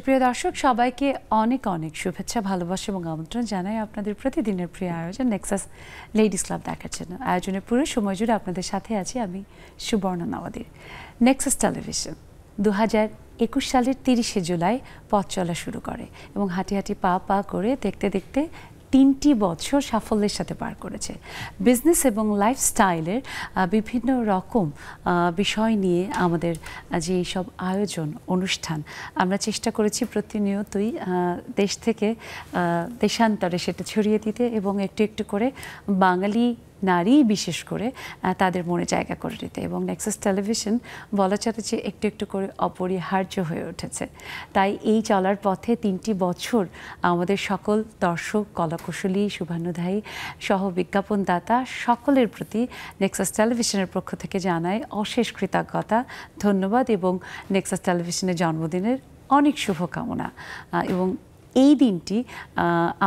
সুপ্রিয় দর্শক সবাইকে অনেক অনেক শুভেচ্ছা ভালোবাসা এবং আমন্ত্রণ জানাই আপনাদের প্রতিদিনের প্রিয় আয়োজন নেক্সাস লেডিস ক্লাব দেখার জন্য। আয়োজনের পুরো সময় জুড়ে আপনাদের সাথে আছি আমি সুবর্ণা নওয়াদির। নেক্সাস টেলিভিশন 2021 সালের 30শে জুলাই পথ চলা শুরু করে এবং হাঁটি হাঁটি পা পা করে দেখতে দেখতে 3টি বছর সাফল্যের সাথে পার করেছে। বিজনেস এবং লাইফস্টাইলের বিভিন্ন রকম বিষয় নিয়ে আমাদের যে সব আয়োজন অনুষ্ঠান আমরা চেষ্টা করেছি প্রতিনিয়তই দেশ থেকে দেশান্তরে সেটা ছড়িয়ে দিতে এবং একটু একটু করে বাঙালি নারী বিশেষ করে তাদের মনে জায়গা করে দিতে, এবং নেক্সাস টেলিভিশন বলা চলে যে একটু একটু করে অপরিহার্য হয়ে উঠেছে। তাই এই চলার পথে 3টি বছর আমাদের সকল দর্শক, কলাকুশলী, শুভানুধ্যায়ী সহ বিজ্ঞাপনদাতা সকলের প্রতি নেক্সাস টেলিভিশনের পক্ষ থেকে জানাই অশেষ কৃতজ্ঞতা, ধন্যবাদ এবং নেক্সাস টেলিভিশনের জন্মদিনের অনেক শুভকামনা। এবং এই দিনটি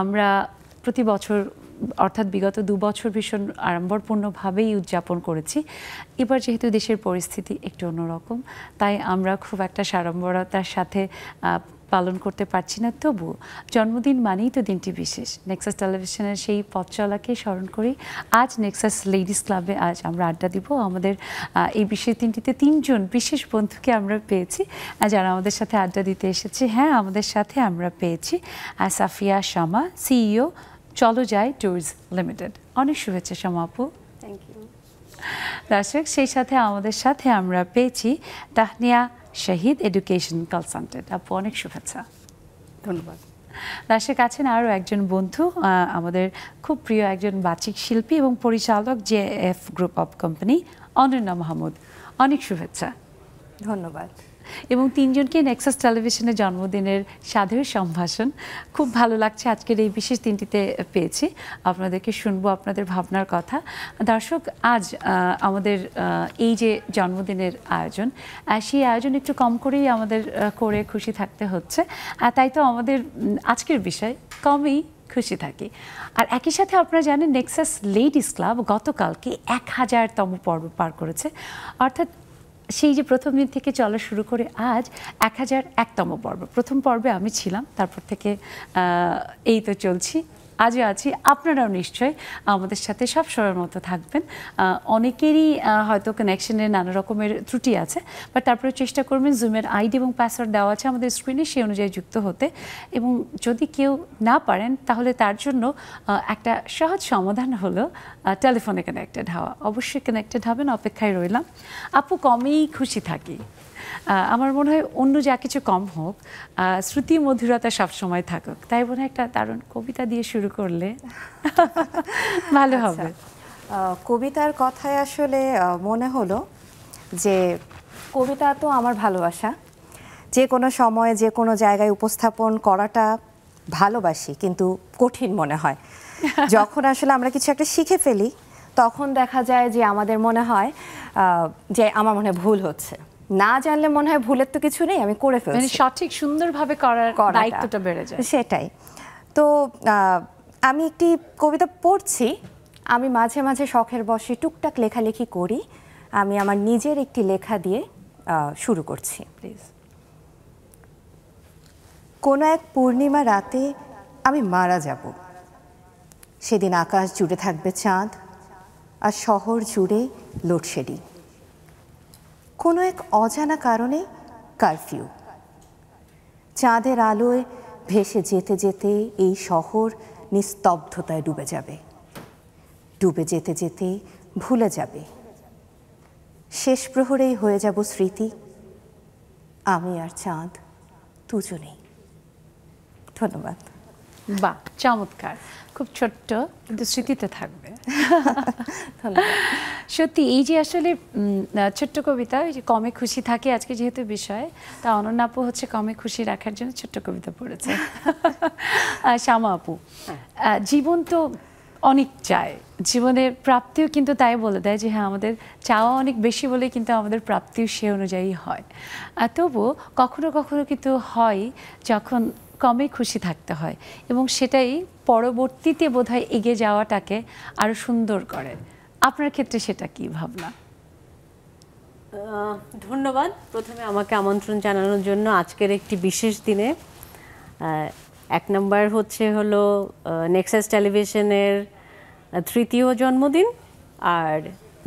আমরা প্রতি বছর অর্থাৎ বিগত 2 বছর ভীষণ আড়ম্বরপূর্ণভাবেই উদযাপন করেছি। এবার যেহেতু দেশের পরিস্থিতি একটু অন্যরকম, তাই আমরা খুব একটা সাড়ম্বরতার সাথে পালন করতে পারছি না। তবুও জন্মদিন মানেই তো দিনটি বিশেষ। নেক্সাস টেলিভিশনের সেই পথ চলাকে স্মরণ করি আজ নেক্সাস লেডিস ক্লাবে আজ আমরা আড্ডা দিব। আমাদের এই বিশেষ দিনটিতে 3জন বিশেষ বন্ধুকে আমরা পেয়েছি যারা আমাদের সাথে আড্ডা দিতে এসেছে। হ্যাঁ, আমাদের সাথে আমরা পেয়েছি সাফিয়া শামা, সিইও চলো যাই ট্যুরস লিমিটেড। অনেক শুভেচ্ছা শামা আপু। থ্যাংক ইউ দর্শক, সেই সাথে আমাদের সাথে আমরা পেয়েছি তাহনিয়া শহীদ, এডুকেশন কনসালটেন্ট। আপু অনেক শুভেচ্ছা। ধন্যবাদ। দর্শক আছেন আরও একজন বন্ধু, আমাদের খুব প্রিয় একজন বাচিক শিল্পী এবং পরিচালক JF group of company, Ananya Mahmud. অনেক শুভেচ্ছা। ধন্যবাদ। এবং 3জনকে নেক্সাস টেলিভিশনের জন্মদিনের সাধের সম্ভাষণ। খুব ভালো লাগছে আজকের এই বিশেষ দিনটিতে পেয়েছি। আপনাদেরকে শুনবো আপনাদের ভাবনার কথা। দর্শক, আজ আমাদের এই যে জন্মদিনের আয়োজন, সেই আয়োজন একটু কম করেই আমাদের করে খুশি থাকতে হচ্ছে। তাই তো আমাদের আজকের বিষয় কমই খুশি থাকি। আর একই সাথে আপনারা জানেন নেক্সাস লেডিস ক্লাব গতকালকে 1000তম পর্ব পার করেছে। অর্থাৎ সেই যে প্রথম দিন থেকে চলা শুরু করে আজ 1001তম পর্ব। প্রথম পর্বে আমি ছিলাম, তারপর থেকে এই তো চলছি, আজও আছি। আপনারাও নিশ্চয়ই আমাদের সাথে সব সময়ের মতো থাকবেন। অনেকেরই হয়তো কানেকশনের নানা রকমের ত্রুটি আছে, বাট তারপরে চেষ্টা করবেন জুমের আইডি এবং পাসওয়ার্ড দেওয়া আছে আমাদের স্ক্রিনে, সেই অনুযায়ী যুক্ত হতে। এবং যদি কেউ না পারেন তাহলে তার জন্য একটা সহজ সমাধান হলো টেলিফোনে কানেক্টেড হওয়া। অবশ্যই কানেক্টেড হবেন, অপেক্ষায় রইলাম। আপু, কমেই খুশি থাকি। আমার মনে হয় অন্য যা কিছু কম হোক, শ্রুতি মধুরতা সবসময় থাকুক। তাই মনে হয় একটা দারুণ কবিতা দিয়ে শুরু করলে ভালো হবে। কবিতার কথায় আসলে মনে হলো যে কবিতা তো আমার ভালোবাসা, যে কোনো সময়ে যে কোনো জায়গায় উপস্থাপন করাটা ভালোবাসি, কিন্তু কঠিন মনে হয় যখন আসলে আমরা কিছু একটা শিখে ফেলি, তখন দেখা যায় যে আমাদের মনে হয় যে আমার মনে হয় ভুল হচ্ছে। না জানলে মনে হয় ভুলের তো কিছু নেই, আমি করে ফেলছি। মানে সঠিক সুন্দরভাবে করার দায়িত্বটা বেড়ে যায়। সেটাই তো। আমি একটি কবিতা পড়ছি। আমি মাঝে মাঝে শখের বশে টুকটাক লেখালেখি করি। আমি আমার নিজের একটি লেখা দিয়ে শুরু করছি। প্লিজ। কোনো এক পূর্ণিমা রাতে আমি মারা যাব। সেদিন আকাশ জুড়ে থাকবে চাঁদ, আর শহর জুড়ে লোডশেডিং। কোনো এক অজানা কারণে কারফিউ। চাঁদের আলোয় ভেসে যেতে যেতে এই শহর নিস্তব্ধতায় ডুবে যাবে। ডুবে যেতে যেতে ভুলে যাবে। শেষ প্রহরেই হয়ে যাব স্মৃতি, আমি আর চাঁদ দুজনেই। ধন্যবাদ। বাহ, চমৎকার। খুব ছোট্ট কিন্তু স্মৃতিতে থাকবে। ধন্যবাদ। সত্যি এই যে আসলে ছোট্ট কবিতা, ওই যে কমে খুশি থাকে আজকে যেহেতু বিষয়, তা অনন্যা আপু হচ্ছে কমে খুশি রাখার জন্য ছোট্ট কবিতা পড়েছে। শামা আপু, জীবন তো অনেক চায়, জীবনের প্রাপ্তিও কিন্তু তাই বলে দেয় যে হ্যাঁ, আমাদের চাওয়া অনেক বেশি বলে কিন্তু আমাদের প্রাপ্তিও সে অনুযায়ী হয়। তবুও কখনো কখনো কিন্তু হয় যখন কমে খুশি থাকতে হয়, এবং সেটাই পরবর্তীতে বোধহয় এগিয়ে যাওয়াটাকে আরো সুন্দর করে। আপনার ক্ষেত্রে সেটা কি ভাবনা? ধন্যবাদ প্রথমে আমাকে আমন্ত্রণ জানানোর জন্য আজকের একটি বিশেষ দিনে। এক নম্বর হলো নেক্সাস টেলিভিশনের 3য় জন্মদিন, আর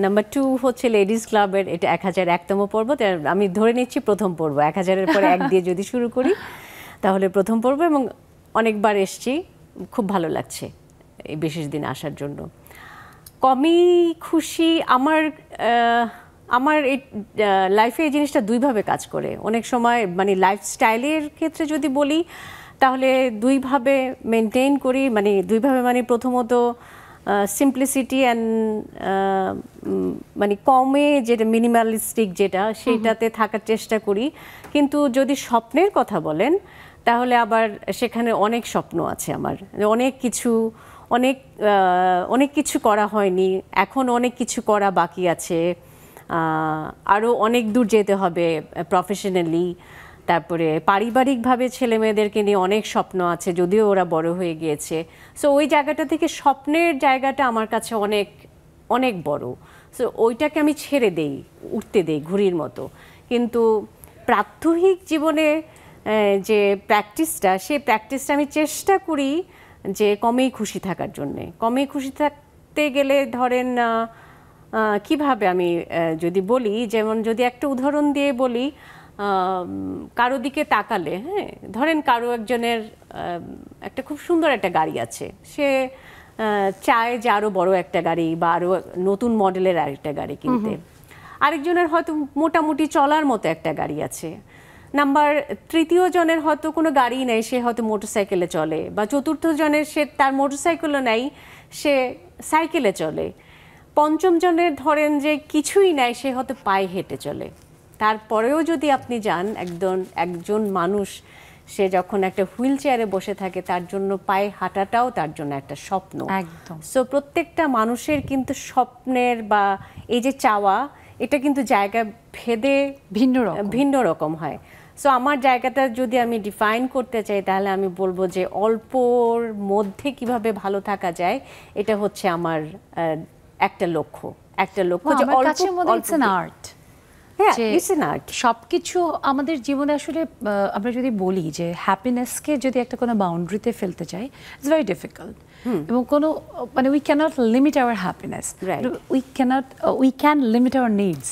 নাম্বার 2 হচ্ছে লেডিস ক্লাবের এটা 1001তম পর্ব। আমি ধরে নিচ্ছি প্রথম পর্ব, 1000-এর পরে 1 দিয়ে যদি শুরু করি তাহলে প্রথম পর্ব, এবং অনেকবার এসছি, খুব ভালো লাগছে এই বিশেষ দিনে আসার জন্য। কমই খুশি আমার এই লাইফে এই জিনিসটা দুইভাবে কাজ করে। অনেক সময় মানে লাইফস্টাইলের ক্ষেত্রে যদি বলি তাহলে দুইভাবে মেনটেন করি, মানে দুইভাবে, মানে প্রথমত সিম্পলিসিটি অ্যান্ড মানে কমে যেটা মিনিমালিস্টিক যেটা সেইটাতে থাকার চেষ্টা করি। কিন্তু যদি স্বপ্নের কথা বলেন তাহলে আবার সেখানে অনেক স্বপ্ন আছে আমার, অনেক কিছু করা হয়নি, এখন অনেক কিছু করা বাকি আছে, আরও অনেক দূর যেতে হবে প্রফেশনালি। তারপরে পারিবারিকভাবে ছেলে মেয়েদেরকে নিয়ে অনেক স্বপ্ন আছে, যদিও ওরা বড় হয়ে গিয়েছে। সো ওই জায়গাটা থেকে স্বপ্নের জায়গাটা আমার কাছে অনেক অনেক বড়। সো ওইটাকে আমি ছেড়ে দেই, উঠতে দেই ঘুড়ির মতো। কিন্তু প্রাত্যহিক জীবনে যে প্র্যাকটিসটা, সেই প্র্যাকটিসটা আমি চেষ্টা করি যে কমেই খুশি থাকার জন্যে। কমেই খুশি থাকতে গেলে ধরেন কিভাবে আমি যদি বলি, যেমন যদি একটা উদাহরণ দিয়ে বলি, কারো দিকে তাকালে, হ্যাঁ ধরেন কারো একজনের একটা খুব সুন্দর একটা গাড়ি আছে, সে চায় যে আরও বড় একটা গাড়ি বা আরও নতুন মডেলের আরেকটা গাড়ি কিনতে। আরেকজনের হয়তো মোটামুটি চলার মতো একটা গাড়ি আছে। তৃতীয় জনের হয়তো কোনো গাড়ি নেই, সে হয়তো মোটরসাইকেলে চলে, বা চতুর্থ জনের সে তার মোটরসাইকেলও নেই, সে সাইকেলে চলে। পঞ্চম জনের ধরেন যে কিছুই নাই, সে হয়তো পায়ে হেঁটে চলে। তারপরেও যদি আপনি যান, একজন মানুষ সে যখন একটা হুইল চেয়ারে বসে থাকে, তার জন্য পায়ে হাঁটাটাও তার জন্য একটা স্বপ্ন। একদম। সো প্রত্যেকটা মানুষের কিন্তু স্বপ্নের বা এই যে চাওয়া, এটা কিন্তু জায়গা ভেদে ভিন্ন রকম হয়। সো আমার জায়গাটা যদি আমি ডিফাইন করতে চাই তাহলে আমি বলবো যে অল্পর মধ্যে কিভাবে ভালো থাকা যায়, এটা হচ্ছে আমার একটা লক্ষ্য যে অল্প সবকিছু আমাদের জীবনে আসলে আমরা যদি বলি যে হ্যাপিনেসকে যদি একটা কোনো বাউন্ডারিতে ফেলতে চাই, ইটস ভেরি ডিফিকাল্ট। এবং কোনো মানে we can't limit our happiness, we can limit our needs.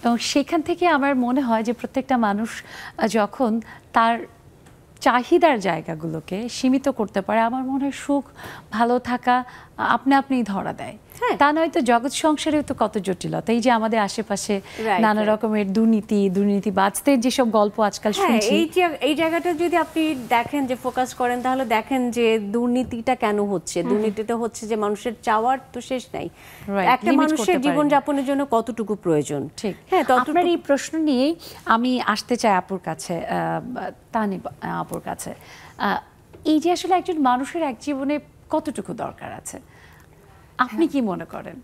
এবং সেখান থেকে আমার মনে হয় যে প্রত্যেকটা মানুষ যখন তার চাহিদার জায়গাগুলোকে সীমিত করতে পারে, আমার মনে হয় সুখ, ভালো থাকা আপনি ধরা দেয়। তা নয়তো জগৎ সংসারে তো কত জটিলতা, এই যে আমাদের আশেপাশে নানা রকমের দুর্নীতিবাজদের যেসব গল্প আজকাল শুনছি, এই জায়গাটা যদি আপনি দেখেন, যে ফোকাস করেন, তাহলে দেখেন যে দুর্নীতিটা কেন হচ্ছে। দুর্নীতিটা হচ্ছে যে মানুষের চাওয়ার তো শেষ নাই, একটা মানুষের জীবনযাপনের জন্য কতটুকু প্রয়োজন। ঠিক, হ্যাঁ। আপনার এই প্রশ্ন নিয়েই আমি আসতে চাই আপুর কাছে, তাহনিব আপুর কাছে। এই যে আসলে একজন মানুষের এক জীবনে কতটুকু দরকার আছে, আপনি কি মনে করেন?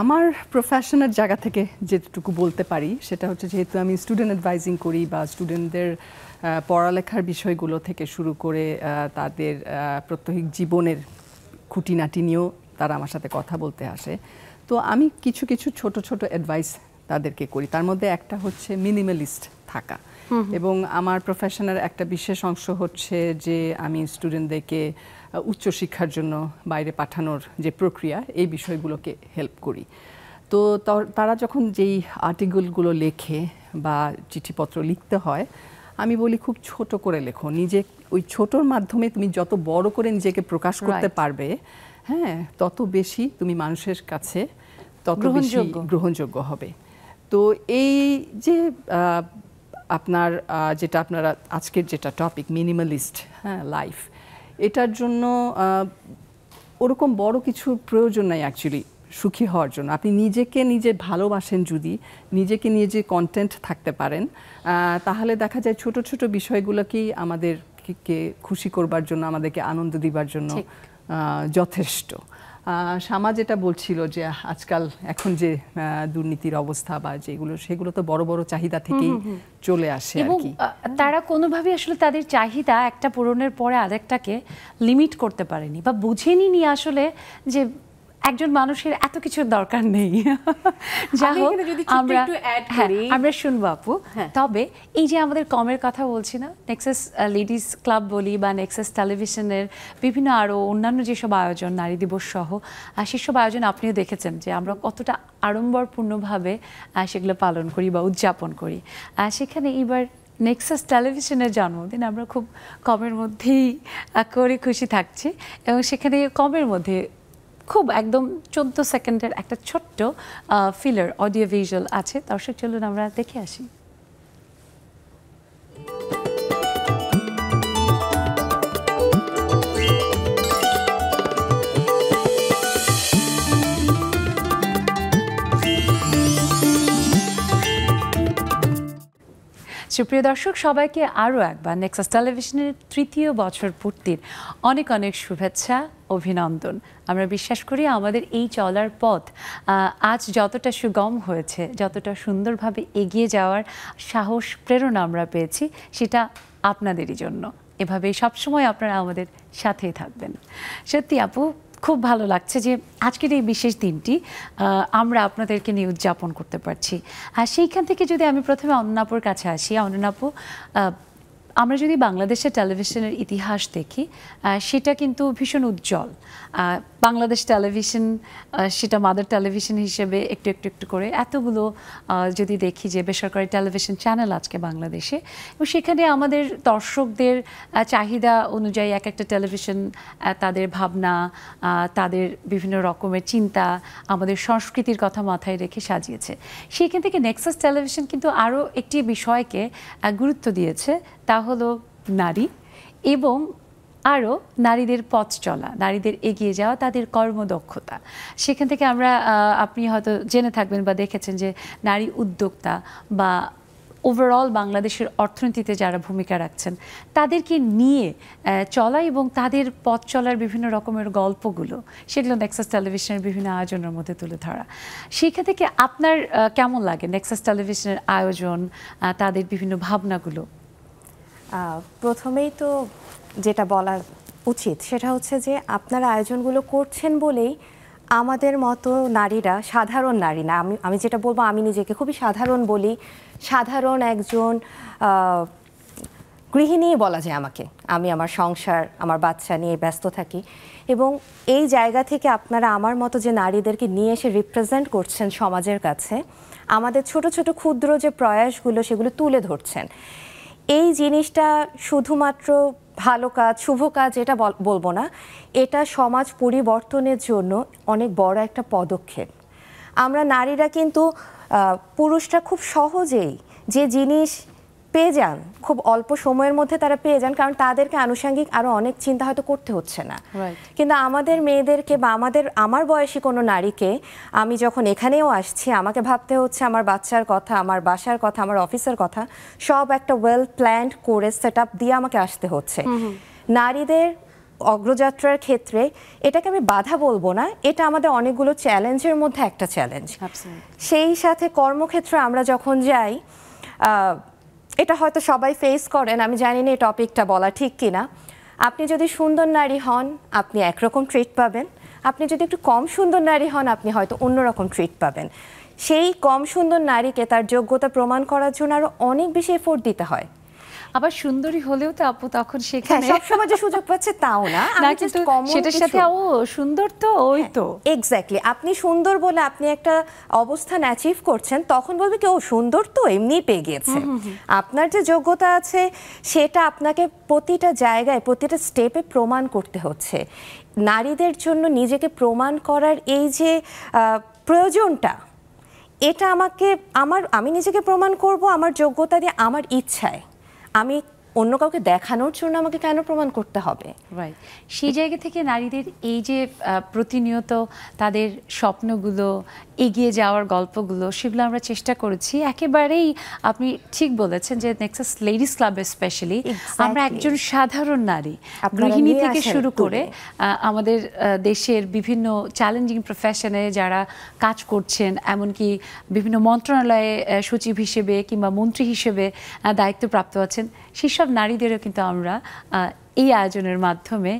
আমার প্রফেশনের জায়গা থেকে যেটুকু বলতে পারি সেটা হচ্ছে, যেহেতু আমি স্টুডেন্ট অ্যাডভাইজিং করি বা স্টুডেন্টদের পড়ালেখার বিষয়গুলো থেকে শুরু করে তাদের প্রত্যহিক জীবনের খুঁটিনাটি নিয়েও তারা আমার সাথে কথা বলতে আসে। তো আমি কিছু ছোট ছোট অ্যাডভাইস তাদেরকে করি। তার মধ্যে একটা হচ্ছে মিনিমালিস্ট থাকা, এবং আমার প্রফেশনের একটা বিশেষ অংশ হচ্ছে যে আমি স্টুডেন্টদেরকে উচ্চশিক্ষার জন্য বাইরে পাঠানোর যে প্রক্রিয়া, এই বিষয়গুলোকে হেল্প করি। তো তারা যখন যেই আর্টিকেলগুলো লেখে বা চিঠিপত্র লিখতে হয়, আমি বলি খুব ছোট করে লেখো। ওই ছোটোর মাধ্যমে তুমি যত বড় করে নিজেকে প্রকাশ করতে পারবে, হ্যাঁ, তত বেশি তুমি মানুষের কাছে তত বেশি গ্রহণযোগ্য হবে। তো এই যে আপনারা আজকের যেটা টপিক, মিনিমালিস্ট লাইফ, এটার জন্য ওরকম বড় কিছু প্রয়োজন নাই অ্যাকচুয়ালি সুখী হওয়ার জন্য। আপনি নিজে ভালোবাসেন, যদি নিজেকে নিজে কন্টেন্ট থাকতে পারেন, তাহলে দেখা যায় ছোট ছোট বিষয়গুলোকেই আমাদেরকে খুশি করবার জন্য, আমাদেরকে আনন্দ দিবার জন্য যথেষ্ট। শামা যেটা বলছিল যে আজকাল এখন যে দুর্নীতির অবস্থা বা সেগুলো তো বড় বড় চাহিদা থেকেই চলে আসে আর কি। তারা কোনোভাবে আসলে তাদের চাহিদা একটা পূরণের পরে আরেকটাকে লিমিট করতে পারেনি বা বুঝেনি আসলে যে একজন মানুষের এত কিছুর দরকার নেই। যা আমি হোক, এখানে যদি ছোট্ট আমরা একটু add হ্যাঁ, করি। আমরা শুনবো আপু। হ্যাঁ। তবে এই যে আমাদের কমের কথা বলছি না, নেক্সাস লেডিস ক্লাব বলি বা নেক্সাস টেলিভিশনের বিভিন্ন আরও অন্যান্য যেসব আয়োজন, নারী দিবস সহ সেসব আয়োজন আপনিও দেখেছেন যে আমরা কতটা আড়ম্বরপূর্ণভাবে সেগুলো পালন করি বা উদযাপন করি। সেখানে এবার নেক্সাস টেলিভিশনের জন্মদিন আমরা খুব কমের মধ্যেই করে খুশি থাকছি, এবং সেখানে কমের মধ্যে খুব একদম 14 সেকেন্ডের একটা ছোট্ট ফিলার অডিও ভিজুয়াল আছে। দর্শক চলুন আমরা দেখে আসি। সুপ্রিয় দর্শক, সবাইকে আরও একবার নেক্সাস টেলিভিশনের 3য় বছর পূর্তির অনেক অনেক শুভেচ্ছা, অভিনন্দন। আমরা বিশ্বাস করি আমাদের এই চলার পথ আজ যতটা সুগম হয়েছে, যতটা সুন্দরভাবে এগিয়ে যাওয়ার সাহস, প্রেরণা আমরা পেয়েছি, সেটা আপনাদেরই জন্য। এভাবেই সবসময় আপনারা আমাদের সাথেই থাকবেন। সত্যি আপু, খুব ভালো লাগছে যে আজকের এই বিশেষ দিনটি আমরা আপনাদেরকে নিয়ে উদযাপন করতে পারছি। আর সেইখান থেকে যদি আমি প্রথমে অনন্যাপুর কাছে আসি, অনন্যাপু, আমরা যদি বাংলাদেশের টেলিভিশনের ইতিহাস দেখি, সেটা কিন্তু ভীষণ উজ্জ্বল। বাংলাদেশ টেলিভিশন সেটা মাদার টেলিভিশন হিসেবে একটু একটু একটু করে এতগুলো যদি দেখি যে বেসরকারি টেলিভিশন চ্যানেল আজকে বাংলাদেশে, এবং সেখানে আমাদের দর্শকদের চাহিদা অনুযায়ী এক একটা টেলিভিশন তাদের ভাবনা, তাদের বিভিন্ন রকমের চিন্তা, আমাদের সংস্কৃতির কথা মাথায় রেখে সাজিয়েছে। সেইখান থেকে নেক্সাস টেলিভিশন কিন্তু আরও একটি বিষয়কে গুরুত্ব দিয়েছে, তা হলো নারী, এবং আরও নারীদের পথ চলা, নারীদের এগিয়ে যাওয়া, তাদের কর্মদক্ষতা। সেখান থেকে আমরা, আপনি হয়তো জেনে থাকবেন বা দেখেছেন যে নারী উদ্যোক্তা বা ওভারঅল বাংলাদেশের অর্থনীতিতে যারা ভূমিকা রাখছেন, তাদেরকে নিয়ে চলা এবং তাদের পথ চলার বিভিন্ন রকমের গল্পগুলো, সেগুলো নেক্সাস টেলিভিশনের বিভিন্ন আয়োজনের মধ্যে তুলে ধরা। সেখান থেকে আপনার কেমন লাগে নেক্সাস টেলিভিশনের আয়োজন, তাদের বিভিন্ন ভাবনাগুলো? প্রথমেই তো যেটা বলা উচিত সেটা হচ্ছে যে আপনারা আয়োজনগুলো করছেন বলেই আমাদের মতো নারীরা, সাধারণ নারী না, আমি যেটা বলবো, আমি নিজেকে খুবই সাধারণ বলি, সাধারণ একজন গৃহিণী বলা যায় আমাকে। আমি আমার সংসার, আমার বাচ্চা নিয়ে ব্যস্ত থাকি, এবং এই জায়গা থেকে আপনারা আমার মতো যে নারীদেরকে নিয়ে এসে রিপ্রেজেন্ট করছেন সমাজের কাছে, আমাদের ছোট ছোট ক্ষুদ্র যে প্রয়াসগুলো সেগুলো তুলে ধরছেন। এই জিনিসটা শুধুমাত্র ভালো কাজ, শুভ কাজ এটা বলবো না, এটা সমাজ পরিবর্তনের জন্য অনেক বড় একটা পদক্ষেপ। আমরা নারীরা কিন্তু, পুরুষরা খুব সহজেই যে জিনিস পেয়ে যান, খুব অল্প সময়ের মধ্যে তারা পেয়ে যান, কারণ তাদেরকে আনুষঙ্গিক আরও অনেক চিন্তা হয়তো করতে হচ্ছে না। কিন্তু আমাদের মেয়েদেরকে বা আমার বয়সী কোনো নারীকে, আমি যখন এখানেও আসছি, আমাকে ভাবতে হচ্ছে আমার বাচ্চার কথা, আমার বাসার কথা, আমার অফিসের কথা, সব একটা ওয়েল প্ল্যান্ড করে সেট আপ দিয়ে আমাকে আসতে হচ্ছে। নারীদের অগ্রযাত্রার ক্ষেত্রে এটাকে আমি বাধা বলবো না, এটা আমাদের অনেকগুলো চ্যালেঞ্জের মধ্যে একটা চ্যালেঞ্জ। সেই সাথে কর্মক্ষেত্রে আমরা যখন যাই, এটা হয়তো সবাই ফেস করেন, আমি জানি না এই টপিকটা বলা ঠিক কিনা। আপনি যদি সুন্দর নারী হন, আপনি একরকম ট্রিট পাবেন, আপনি যদি একটু কম সুন্দর নারী হন, আপনি হয়তো অন্যরকম ট্রিট পাবেন। সেই কম সুন্দর নারীকে তার যোগ্যতা প্রমাণ করার জন্য আরও অনেক বেশি এফোর্ট দিতে হয়। আবার সুন্দরী হলেও তো আপু তখন সেখানে সবসময় যে সুযোগ পাচ্ছে তাও না, কিন্তু সেটার সাথে ও সুন্দর তো ওই তো এক্স্যাক্টলি, আপনি সুন্দর বলে আপনি একটা অবস্থান অ্যাচিভ করছেন, তখন বলবে কি ও সুন্দর তো এমনি পেয়ে গিয়েছে। আপনার যে যোগ্যতা আছে সেটা আপনাকে প্রতিটা জায়গায়, প্রতিটা স্টেপে প্রমাণ করতে হচ্ছে। নারীদের জন্য নিজেকে প্রমাণ করার এই যে প্রয়োজনটা, এটা আমি নিজেকে প্রমাণ করব আমার যোগ্যতা দিয়ে, আমার ইচ্ছায়। আমি অন্য কাউকে দেখানোর জন্য আমাকে কেন প্রমাণ করতে হবে? রাইট। সেই জায়গা থেকে নারীদের এই যে প্রতিনিয়ত তাদের স্বপ্নগুলো, এগিয়ে যাওয়ার গল্পগুলো, সেগুলো আমরা চেষ্টা করেছি। একেবারেই আপনি ঠিক বলেছেন যে নেক্সাস লেডিস ক্লাবে স্পেশালি আমরা একজন সাধারণ নারী, গৃহিণী থেকে শুরু করে আমাদের দেশের বিভিন্ন চ্যালেঞ্জিং প্রফেশনে যারা কাজ করছেন, এমনকি বিভিন্ন মন্ত্রণালয়ে সচিব হিসেবে কিংবা মন্ত্রী হিসেবে দায়িত্বপ্রাপ্ত আছেন, সেসব নারীদেরও কিন্তু আমরা এই আয়োজনের মাধ্যমে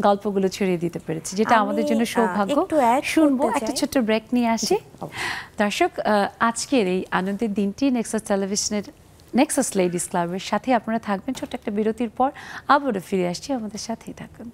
গল্পগুলো ছড়িয়ে দিতে পেরেছি, যেটা আমাদের জন্য সৌভাগ্য। একটু add শুনবো, করতে একটা চাই। ছোট্ট ব্রেক নিয়ে আসি। দর্শক, আজকের এই আনন্দের দিনটি নেক্সাস টেলিভিশনের নেক্সাস লেডিস ক্লাবের সাথে আপনারা থাকবেন। ছোট্ট একটা বিরতির পর আবারও ফিরে আসছি, আমাদের সাথেই থাকুন।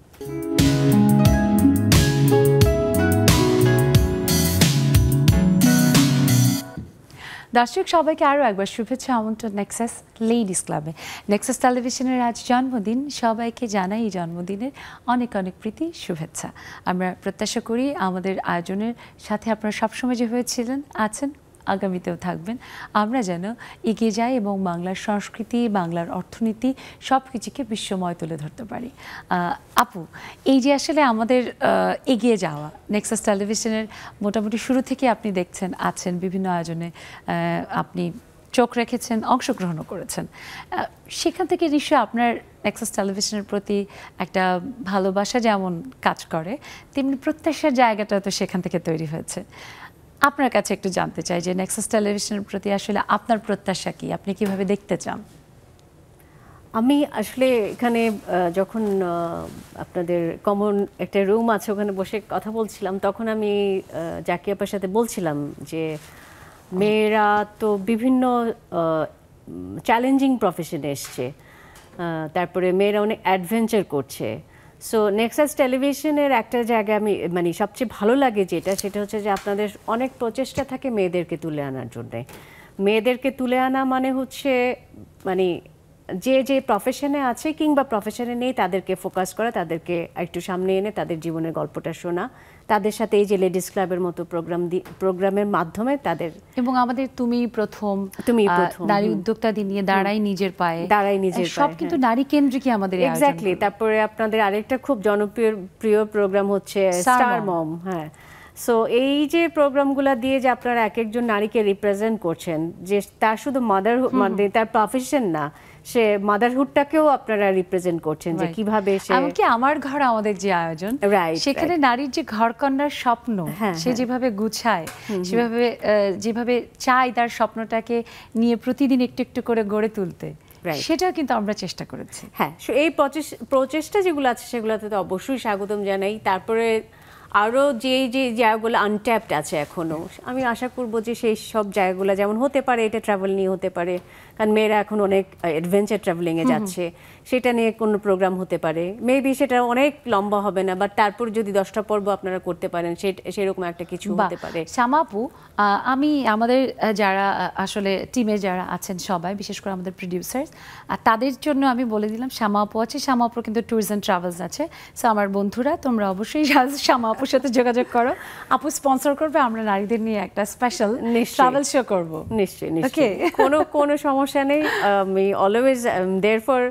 দর্শক সবাইকে আরও একবার শুভেচ্ছা, আমন্ত্রণ নেক্সাস লেডিস ক্লাবে। নেক্সাস টেলিভিশনের আজ জন্মদিন, সবাইকে জানাই এই জন্মদিনের অনেক অনেক প্রীতি শুভেচ্ছা। আমরা প্রত্যাশা করি আমাদের আয়োজনের সাথে আপনারা সবসময় যে হয়েছিলেন, আছেন, আগামীতেও থাকবেন। আমরা যেন এগিয়ে যাই এবং বাংলার সংস্কৃতি, বাংলার অর্থনীতি সব কিছুকে বিশ্বময় তুলে ধরতে পারি। আপু, এই যে আসলে আমাদের এগিয়ে যাওয়া, নেক্সাস টেলিভিশনের মোটামুটি শুরু থেকে আপনি দেখছেন, আছেন, বিভিন্ন আয়োজনে আপনি চোখ রেখেছেন, অংশগ্রহণও করেছেন। সেখান থেকে নিশ্চয়ই আপনার নেক্সাস টেলিভিশনের প্রতি একটা ভালোবাসা যেমন কাজ করে, তেমনি প্রত্যাশার জায়গাটা তো সেখান থেকে তৈরি হয়েছে। আপনার কাছে একটু জানতে চাই যে নেক্সাস টেলিভিশনের প্রতি আসলে আপনার প্রত্যাশা কি, আপনি কিভাবে দেখতে চান? আমি আসলে এখানে যখন আপনাদের কমন একটা রুম আছে, ওখানে বসে কথা বলছিলাম, তখন আমি জাকি আপার সাথে বলছিলাম যে মেয়েরা তো বিভিন্ন চ্যালেঞ্জিং প্রফেশনে এসছে, তারপরে মেয়েরা অনেক অ্যাডভেঞ্চার করছে। সো নেক্সাস টেলিভিশনের একটা জায়গায় আমি মানে সবচেয়ে ভালো লাগে যেটা, সেটা হচ্ছে যে আপনাদের অনেক প্রচেষ্টা থাকে মেয়েদেরকে তুলে আনার জন্যে। মেয়েদেরকে তুলে আনা মানে হচ্ছে মানে যে যে প্রফেশনে আছে কিংবা প্রফেশনে নেই তাদেরকে ফোকাস করা, তাদেরকে একটু সামনে এনে তাদের জীবনের গল্পটা শোনা, তাদের সাথে এই যে লেডিস ক্লাবের মতো প্রোগ্রামের মাধ্যমে তাদের, এবং আমাদের তুমি প্রথম নারী উদ্যোক্তাদের নিয়ে দাঁড়াই নিজের পায়ে, সব কিন্তু নারী কেন্দ্রিকই আমাদের। এক্স্যাক্টলি। তারপরে আপনাদের আরেকটা খুব জনপ্রিয় প্রোগ্রাম হচ্ছে স্টার মম। হ্যাঁ, সো এই যে প্রোগ্রামগুলো দিয়ে যে আপনারা এক একজন নারীকে রিপ্রেজেন্ট করছেন, যে তার শুধু মানে তার প্রফেশন না, সে মাদারহুডটাকেও আপনারা রিপ্রেজেন্ট করছেন, যে কিভাবে সে, এমনকি আমার ঘর আমাদের যে আয়োজন, সেখানে নারীর যে ঘরকন্যার স্বপ্ন, সে যেভাবে গুছায়, সেভাবে যেভাবে চায় তার স্বপ্নটাকে নিয়ে প্রতিদিন একটু একটু করে গড়ে তুলতে, সেটাও কিন্তু আমরা চেষ্টা করেছি। হ্যাঁ, এই প্রচেষ্টা যেগুলো আছে সেগুলোতে তো অবশ্যই স্বাগতম জানাই। তারপরে আরও যে যে জায়গাগুলো আনট্যাপড আছে এখনও, আমি আশা করবো যে সেই সব জায়গাগুলো যেমন হতে পারে, এটা ট্রাভেল নিয়ে হতে পারে, কারণ মেয়েরা এখন অনেক অ্যাডভেঞ্চার ট্রাভেলিংয়ে যাচ্ছে, সেটা নিয়ে কোনো প্রোগ্রাম হতে পারে। মেবি সেটা অনেক লম্বা হবে না, বাট তারপর যদি 10টা পর্ব আপনারা করতে পারেন, সেরকম একটা কিছু হতে পারে। শ্যামাপু, আমি আমাদের যারা আসলে টিমে যারা আছেন সবাই, বিশেষ করে আমাদের প্রডিউসার্স, তাদের জন্য আমি বলে দিলাম, শ্যামাপু আছে, শ্যামাপুর কিন্তু ট্যুরস অ্যান্ড ট্রাভেলস আছে। সো আমার বন্ধুরা, তোমরা অবশ্যই শ্যামাপুর সাথে যোগাযোগ করো, আপু স্পন্সর করবে, আমরা নারীদের নিয়ে একটা স্পেশাল ট্রাভেল শো করবো। নিশ্চয়ই নিশ্চয়ই, কোনো সমস্যা নেই। আমি always there for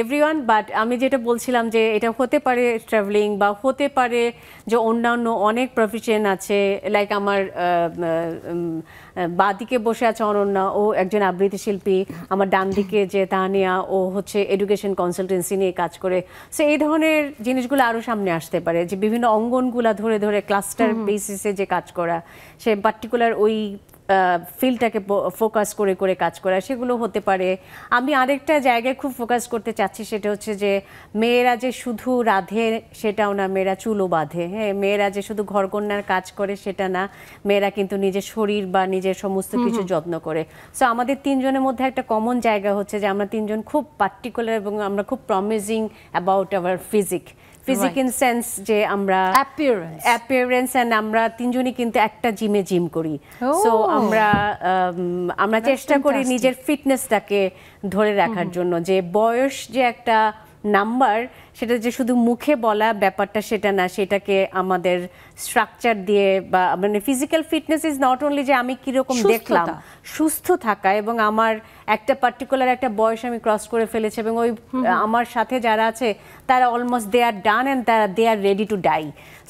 everyone. But আমি যেটা বলছিলাম যে এটা হতে পারে ট্রাভেলিং, বা হতে পারে যে অন্যান্য অনেক প্রফেশন আছে, লাইক আমার বাঁদিকে বসে আছে অনন্যা, ও একজন আবৃত্তি শিল্পী, আমার ডান দিকে যে তাহানিয়া, ও হচ্ছে এডুকেশন কনসালটেন্সি নিয়ে কাজ করে। সো এই ধরনের জিনিসগুলো আরও সামনে আসতে পারে, যে বিভিন্ন অঙ্গনগুলা ধরে ধরে ক্লাস্টার বেসিসে যে কাজ করা, সে পার্টিকুলার ওই ফিল্ডটাকে ফোকাস করে করে কাজ করা, সেগুলো হতে পারে। আমি আরেকটা জায়গায় খুব ফোকাস করতে চাচ্ছি, সেটা হচ্ছে যে মেয়েরা যে শুধু রাঁধে সেটাও না, মেয়েরা চুলও বাঁধে। হ্যাঁ, মেয়েরা যে শুধু ঘরকন্যার কাজ করে সেটা না, মেয়েরা কিন্তু নিজের শরীর বা নিজের সমস্ত কিছু যত্ন করে। সো আমাদের তিনজনের মধ্যে একটা কমন জায়গা হচ্ছে যে আমরা তিনজন খুব পার্টিকুলার এবং আমরা খুব promising about our physique in sense, যে আমরা অ্যাপিয়ারেন্স, এন্ড আমরা তিনজনই কিন্তু একটা জিম করি। সো আমরা চেষ্টা করি নিজের ফিটনেসটাকে ধরে রাখার জন্য, যে বয়স যে একটা নাম্বার, সেটা যে শুধু মুখে বলা ব্যাপারটা সেটা না, সেটাকে আমাদের স্ট্রাকচার দিয়ে, বা মানে physical fitness is not only যে আমি কিরকম দেখলাম, সুস্থ থাকা, এবং আমার একটা পার্টিকুলার একটা বয়স আমি ক্রস করে ফেলেছি, এবং ওই আমার সাথে যারা আছে তারা almost they are done and they are ready to die.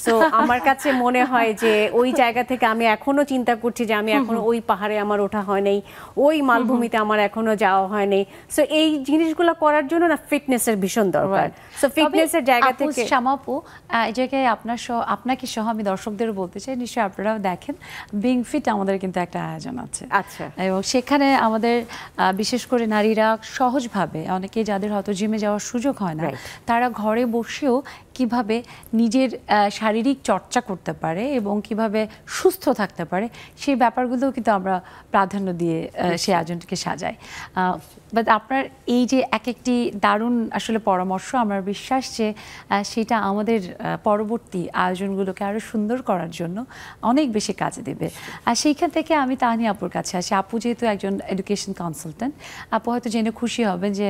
So আমার কাছে মনে হয় যে ওই জায়গা থেকে আমি এখনো চিন্তা করছি যে আমি এখনো ওই পাহাড়ে আমার ওঠা হয় নাই, ওই মালভূমিতে আমার এখনো যাওয়া হয় নাই। সো এই জিনিসগুলো করার জন্য না ফিটনেসের ভীষণ দরকার। সো ফিটনেসের জায়গা থেকে শ্যামাপু, এই জায়গায় আপনাকে সহ আমি দর্শকদেরও বলতে চাই, নিশ্চয়ই আপনারাও দেখেন, বিং ফিট আমাদের কিন্তু একটা আয়োজন আছে। আচ্ছা, এবং সেখানে আমাদের বিশেষ করে নারীরা সহজভাবে, অনেকে যাদের হয়তো জিমে যাওয়ার সুযোগ হয় না, তারা ঘরে বসেও কিভাবে নিজের শারীরিক চর্চা করতে পারে এবং কিভাবে সুস্থ থাকতে পারে সেই ব্যাপারগুলোও কিন্তু আমরা প্রাধান্য দিয়ে সেই আয়োজনটিকে সাজাই। বাট আপনার এই যে এক একটি দারুণ আসলে পরামর্শ, আমার বিশ্বাস যে সেটা আমাদের পরবর্তী আয়োজনগুলোকে আরও সুন্দর করার জন্য অনেক বেশি কাজে দেবে। আর সেইখান থেকে আমি তাহানিয়া আপুর কাছে আসি। আপু যেহেতু একজন এডুকেশন কনসালটেন্ট, আপু হয়তো জেনে খুশি হবেন যে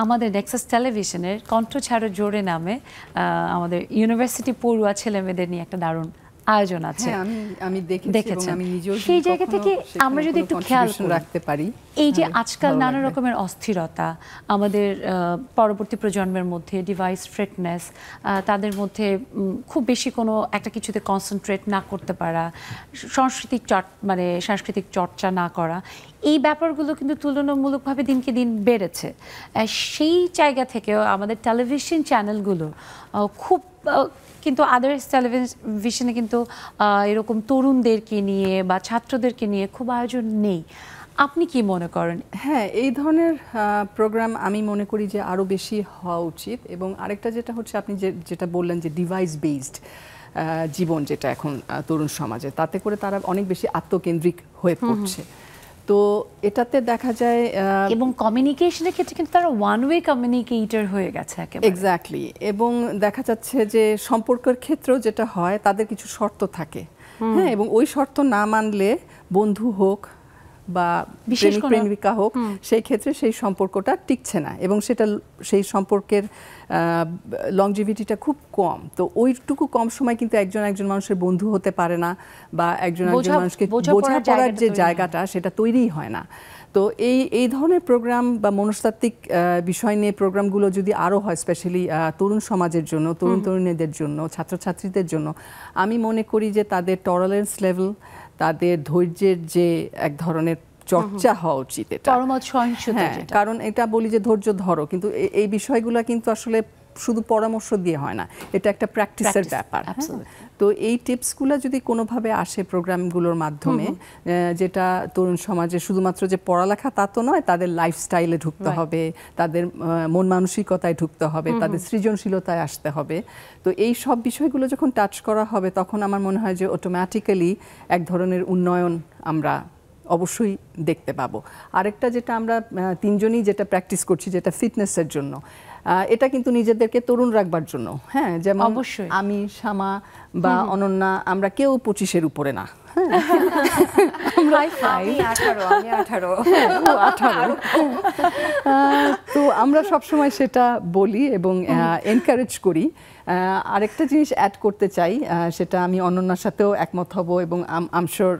আমাদের নেক্সাস টেলিভিশনের কণ্ঠ ছাড়ো জোরে নামে আমাদের ইউনিভার্সিটি পড়ুয়া ছেলেমেয়েদের নিয়ে একটা দারুণ আয়োজন আছে। আমি দেখেছি, আমি নিজেও সেই জায়গা থেকে আমরা যদি একটু খেয়াল রাখতে পারি, এই যে আজকাল নানা রকমের অস্থিরতা আমাদের পরবর্তী প্রজন্মের মধ্যে, ডিভাইস ফিটনেস, তাদের মধ্যে খুব বেশি কোনো একটা কিছুতে কনসেন্ট্রেট না করতে পারা, সাংস্কৃতিক চর্চা না করা, এই ব্যাপারগুলো কিন্তু তুলনামূলকভাবে দিনকে দিন বেড়েছে। সেই জায়গা থেকেও আমাদের টেলিভিশন চ্যানেলগুলো খুব কিন্তু আদার্স টেলিভিশনে কিন্তু এরকম তরুণদেরকে নিয়ে বা ছাত্রদেরকে নিয়ে খুব আয়োজন নেই। আপনি কি মনে করেন? হ্যাঁ, এই ধরনের প্রোগ্রাম আমি মনে করি যে আরও বেশি হওয়া উচিত। এবং আরেকটা যেটা হচ্ছে, আপনি যেটা বললেন যে ডিভাইস বেসড জীবন যেটা এখন তরুণ সমাজে, তাতে করে তারা অনেক বেশি আত্মকেন্দ্রিক হয়ে পড়ছে। তো এটাতে দেখা যায় এবং কমিউনিকেশনের ক্ষেত্রে কিন্তু তারা ওয়ান ওয়ে কমিউনিকেটর হয়ে গেছে একেবারে। এক্স্যাক্টলি। এবং দেখা যাচ্ছে যে সম্পর্কের ক্ষেত্রেও যেটা হয়, তাদের কিছু শর্ত থাকে, হ্যাঁ, এবং ওই শর্ত না মানলে বন্ধু হোক বা প্রেমিকা হোক, সেই ক্ষেত্রে সেই সম্পর্কটা টিকছে না এবং সেই সম্পর্কের লংজিভিটিটা খুব কম। তো ওইটুকু কম সময় কিন্তু একজন মানুষের বন্ধু হতে পারে না, বা একজন মানুষকে বোঝাপড়ার যে জায়গাটা সেটা তৈরিই হয় না। তো এই ধরনের প্রোগ্রাম বা মনস্তাত্ত্বিক বিষয় নিয়ে প্রোগ্রামগুলো যদি আরও হয়, স্পেশালি তরুণ সমাজের জন্য, তরুণীদের জন্য, ছাত্রছাত্রীদের জন্য, আমি মনে করি যে তাদের টলারেন্স লেভেল, তাদের ধৈর্যের যে এক ধরনের চর্চা হওয়া উচিত। এটা কারণ এটা বলি যে ধৈর্য ধরো, কিন্তু এই বিষয়গুলো কিন্তু আসলে শুধু পরামর্শ দিয়ে হয় না, এটা একটা প্র্যাকটিসের ব্যাপার। তো এই টিপসগুলো যদি কোনোভাবে আসে প্রোগ্রামগুলোর মাধ্যমে, যেটা তরুণ সমাজে শুধুমাত্র যে পড়ালেখা তা তো নয়, তাদের লাইফস্টাইলে ঢুকতে হবে, তাদের মন মানসিকতায় ঢুকতে হবে, তাদের সৃজনশীলতায় আসতে হবে। তো এই সব বিষয়গুলো যখন টাচ করা হবে, তখন আমার মনে হয় যে অটোমেটিক্যালি এক ধরনের উন্নয়ন আমরা অবশ্যই দেখতে পাবো। আরেকটা যেটা আমরা তিনজনই যেটা প্র্যাকটিস করছি, যেটা ফিটনেসের জন্য, এটা কিন্তু নিজেদেরকে তরুণ রাখবার জন্য। হ্যাঁ, যেমন আমি, শামা বা অনন্যা, আমরা কেউ 25-এর উপরে না। তো আমরা সবসময় সেটা বলি এবং এনকারেজ করি। আরেকটা জিনিস অ্যাড করতে চাই, সেটা আমি অনন্যার সাথেও একমত হব এবং আম শিওর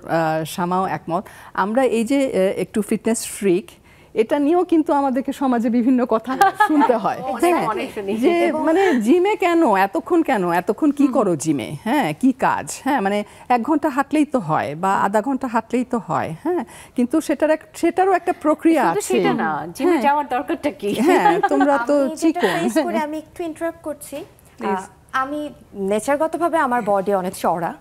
শামাও একমত। আমরা এই যে একটু ফিটনেস ফ্রিক, এটা নিয়েও কিন্তু আমাদেরকে সমাজে বিভিন্ন কথা শুনতে হয়, যে মানে জিমে কেন এতক্ষণ কি করো জিমে, হ্যাঁ কি কাজ, হ্যাঁ মানে 1 ঘন্টা হাঁটলেই তো হয় বা আধা ঘন্টা হাঁটলেই তো হয়, হ্যাঁ, কিন্তু সেটারও একটা প্রক্রিয়া আছে। সেটা না, জিমে যাওয়ার দরকারটা কি? হ্যাঁ, তোমরা তো চিকন। আমি একটু ইন্টারাপ্ট করছি। আমি নেচারগতভাবে আমার বডি অনেক চওড়া,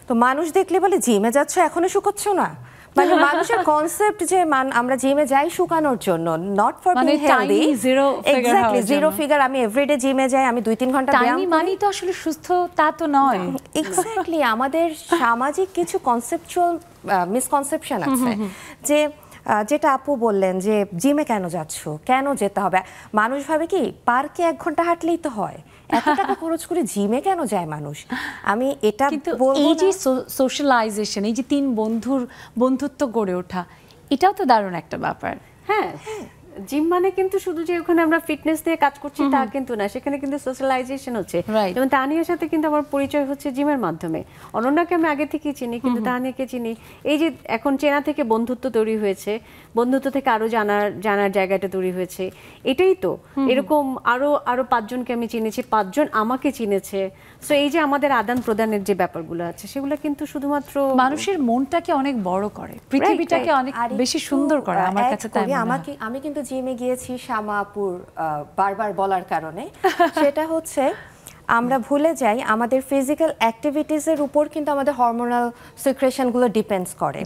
তো মানুষ দেখলে বলে জিমে যাচ্ছ এখনো শুকোচ্ছ না, মানে মানুষের কনসেপ্ট যে আমরা জিমে যাই শুকানোর জন্য, not for being healthy. Exactly, zero figure. আমি এভরিডে জিমে যাই, আমি 2-3 ঘন্টা ব্যায়াম করি। মানে তো আসলে সুস্থ তা তো নয়। এক্স্যাক্টলি, আমাদের সামাজিক কিছু কনসেপচুয়াল মিসকনসেপশন আছে, যে যেটা আপু বললেন যে জিমে কেন যাচ্ছ, কেন যেতে হবে। মানুষ ভাবে কি পার্কে 1 ঘন্টা হাঁটলেই তো হয়, এত টাকা খরচ করে জিমে কেন যায় মানুষ। আমি এটা বলবো, এই যে সোশ্যালাইজেশন, এই যে 3 বন্ধুত্ব গড়ে ওঠা, এটাও তো দারুণ একটা ব্যাপার। হ্যাঁ, জিম মানে কিন্তু শুধু যে ওখানে আমরা ফিটনেস নিয়ে কাজ করছি তা কিন্তু না, সেখানে কিন্তু সোশ্যালাইজেশন হচ্ছে। যেমন তানিয়ার সাথে কিন্তু আমার পরিচয় হচ্ছে জিমের মাধ্যমে। অনন্যাকে আমি আগে থেকেই চিনি, কিন্তু তানিয়াকে চিনি এই যে এখন চেনা থেকে বন্ধুত্ব তৈরি হয়েছে, বন্ধুত্ব থেকে আরো জানার জায়গাটা তৈরি হয়েছে। এটাই তো, এরকম আরো 5 জনকে আমি চিনেছি, 5 জন আমাকে চিনেছে। সো এই যে আমাদের আদান প্রদানের যে ব্যাপারগুলো আছে, সেগুলো কিন্তু শুধুমাত্র মানুষের মনটাকে অনেক বড় করে, পৃথিবীটাকে অনেক বেশি সুন্দর করে আমার কাছে তাই মনে হয়। আমি কিন্তু জিমে গিয়েছি শামাপুর বারবার বলার কারণে, সেটা হচ্ছে আমরা ভুলে যাই আমাদের ফিজিক্যাল অ্যাক্টিভিটিসের উপর কিন্তু আমাদের হরমোনাল সিক্রেশনগুলো ডিপেন্ডস করে।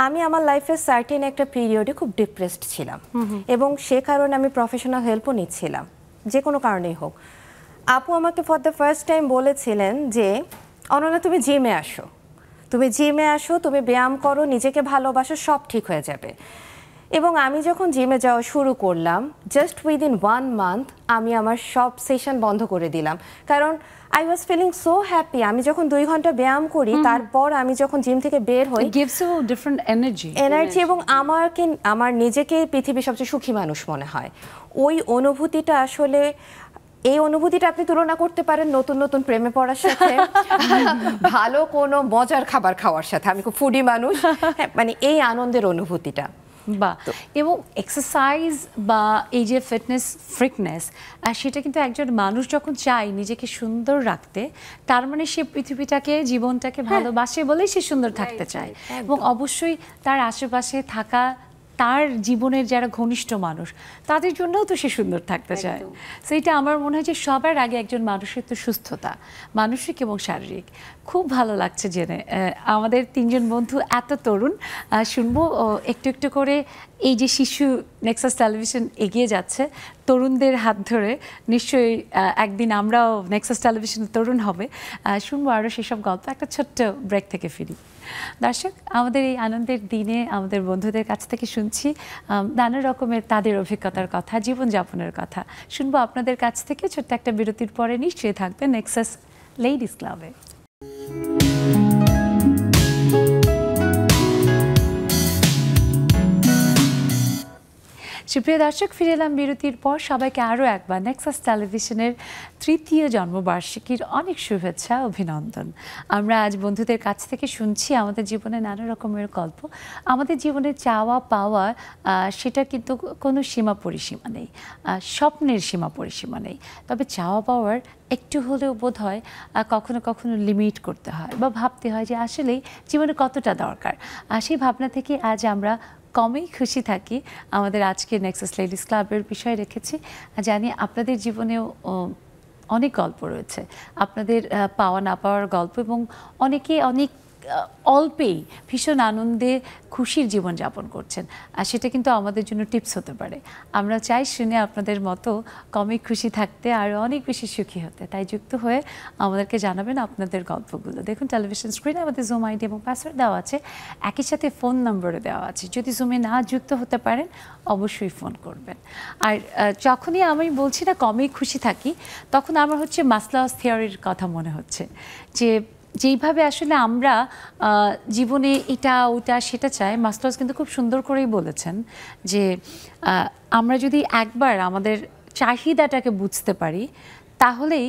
আমি আমার লাইফের সার্টেন একটা পিরিয়ডে খুব ডিপ্রেসড ছিলাম এবং সে কারণে আমি প্রফেশনাল হেল্পও নিচ্ছিলাম, যে কোনো কারণেই হোক। আপু আমাকে ফর দ্য ফার্স্ট টাইম বলেছিলেন যে অনন্যা তুমি জিমে আসো, তুমি ব্যায়াম করো, নিজেকে ভালোবাসো, সব ঠিক হয়ে যাবে। এবং আমি যখন জিমে যাওয়া শুরু করলাম, জাস্ট উইদিন 1 মান্থ আমি আমার সব সেশন বন্ধ করে দিলাম, কারণ I was feeling so happy. আমি যখন 2 ঘন্টা ব্যায়াম করি, তারপর আমি যখন জিম থেকে বের হই, gives you different energy এবং আমার নিজেকে পৃথিবীর সবচেয়ে সুখী মানুষ মনে হয়। ওই অনুভূতিটা আসলে, এই অনুভূতিটা আপনি তুলনা করতে পারেন নতুন নতুন প্রেমে পড়ার সাথে, ভালো কোনো মজার খাবার খাওয়ার সাথে। আমি খুব ফুডি মানুষ, মানে এই আনন্দের অনুভূতিটা। বা এবং এক্সারসাইজ বা এই যে ফিটনেস ফ্রিকনেস, সেটা কিন্তু একজন মানুষ যখন চায় নিজেকে সুন্দর রাখতে, তার মানে সে পৃথিবীটাকে, জীবনটাকে ভালোবাসে বলেই সে সুন্দর থাকতে চায়। এবং অবশ্যই তার আশেপাশে থাকা তার জীবনের যারা ঘনিষ্ঠ মানুষ, তাদের জন্যও তো সে সুন্দর থাকতে চায়। সেইটা আমার মনে হয় যে সবার আগে একজন মানুষের তো সুস্থতা, মানসিক এবং শারীরিক। খুব ভালো লাগছে জেনে। আমাদের 3 জন বন্ধু এত তরুণ, শুনবো একটু একটু করে এই যে শিশু নেক্সাস টেলিভিশন এগিয়ে যাচ্ছে তরুণদের হাত ধরে। নিশ্চয়ই একদিন আমরাও নেক্সাস টেলিভিশন তরুণ হবে। শুনবো আরও সেসব গল্প। একটা ছোট্ট ব্রেক থেকে ফিরি। দর্শক, আমাদের এই আনন্দের দিনে আমাদের বন্ধুদের কাছ থেকে শুনছি নানা রকমের তাদের অভিজ্ঞতার কথা, জীবনযাপনের কথা। শুনবো আপনাদের কাছ থেকে। ছোট্ট একটা বিরতির পরে নিশ্চয়ই থাকবে নেক্সাস লেডিস ক্লাবে। সুপ্রিয় দর্শক, ফিরে এলাম বিরতির পর। সবাইকে আরও একবার নেক্সাস টেলিভিশনের 3য় জন্মবার্ষিকীর অনেক শুভেচ্ছা, অভিনন্দন। আমরা আজ বন্ধুদের কাছ থেকে শুনছি আমাদের জীবনে নানা রকমের গল্প। আমাদের জীবনে চাওয়া পাওয়া, সেটা কিন্তু কোনো সীমা পরিসীমা নেই, স্বপ্নের সীমা পরিসীমা নেই। তবে চাওয়া পাওয়ার একটু হলেও বোধ হয় কখনো কখনো লিমিট করতে হয় বা ভাবতে হয় যে আসলেই জীবনে কতটা দরকার। সেই ভাবনা থেকে আজ আমরা কমেই খুশি থাকি। আমাদের আজকে নেক্সাস লেডিস ক্লাবের বিষয় রেখেছি। জানি আপনাদের জীবনেও অনেক গল্প রয়েছে, আপনাদের পাওয়া না পাওয়ার গল্প, এবং অনেকে অনেক অল্পেই ভীষণ আনন্দে খুশির জীবনযাপন করছেন। আর সেটা কিন্তু আমাদের জন্য টিপস হতে পারে। আমরা চাই শুনে আপনাদের মতো কমই খুশি থাকতে আর অনেক বেশি সুখী হতে। তাই যুক্ত হয়ে আমাদেরকে জানাবেন আপনাদের গল্পগুলো। দেখুন টেলিভিশন স্ক্রিনে আমাদের জুম আইডি এবং পাসওয়ার্ড দেওয়া আছে, একই সাথে ফোন নম্বরও দেওয়া আছে। যদি জুমে না যুক্ত হতে পারেন অবশ্যই ফোন করবেন। আর যখনই আমি বলছি না কমই খুশি থাকি, তখন আমার হচ্ছে মাসলাওস থিওরির কথা মনে হচ্ছে, যে যেইভাবে আসলে আমরা জীবনে এটা ওটা সেটা চাই, মাসলাওস কিন্তু খুব সুন্দর করেই বলেছেন যে আমরা যদি একবার আমাদের চাহিদাটাকে বুঝতে পারি, তাহলেই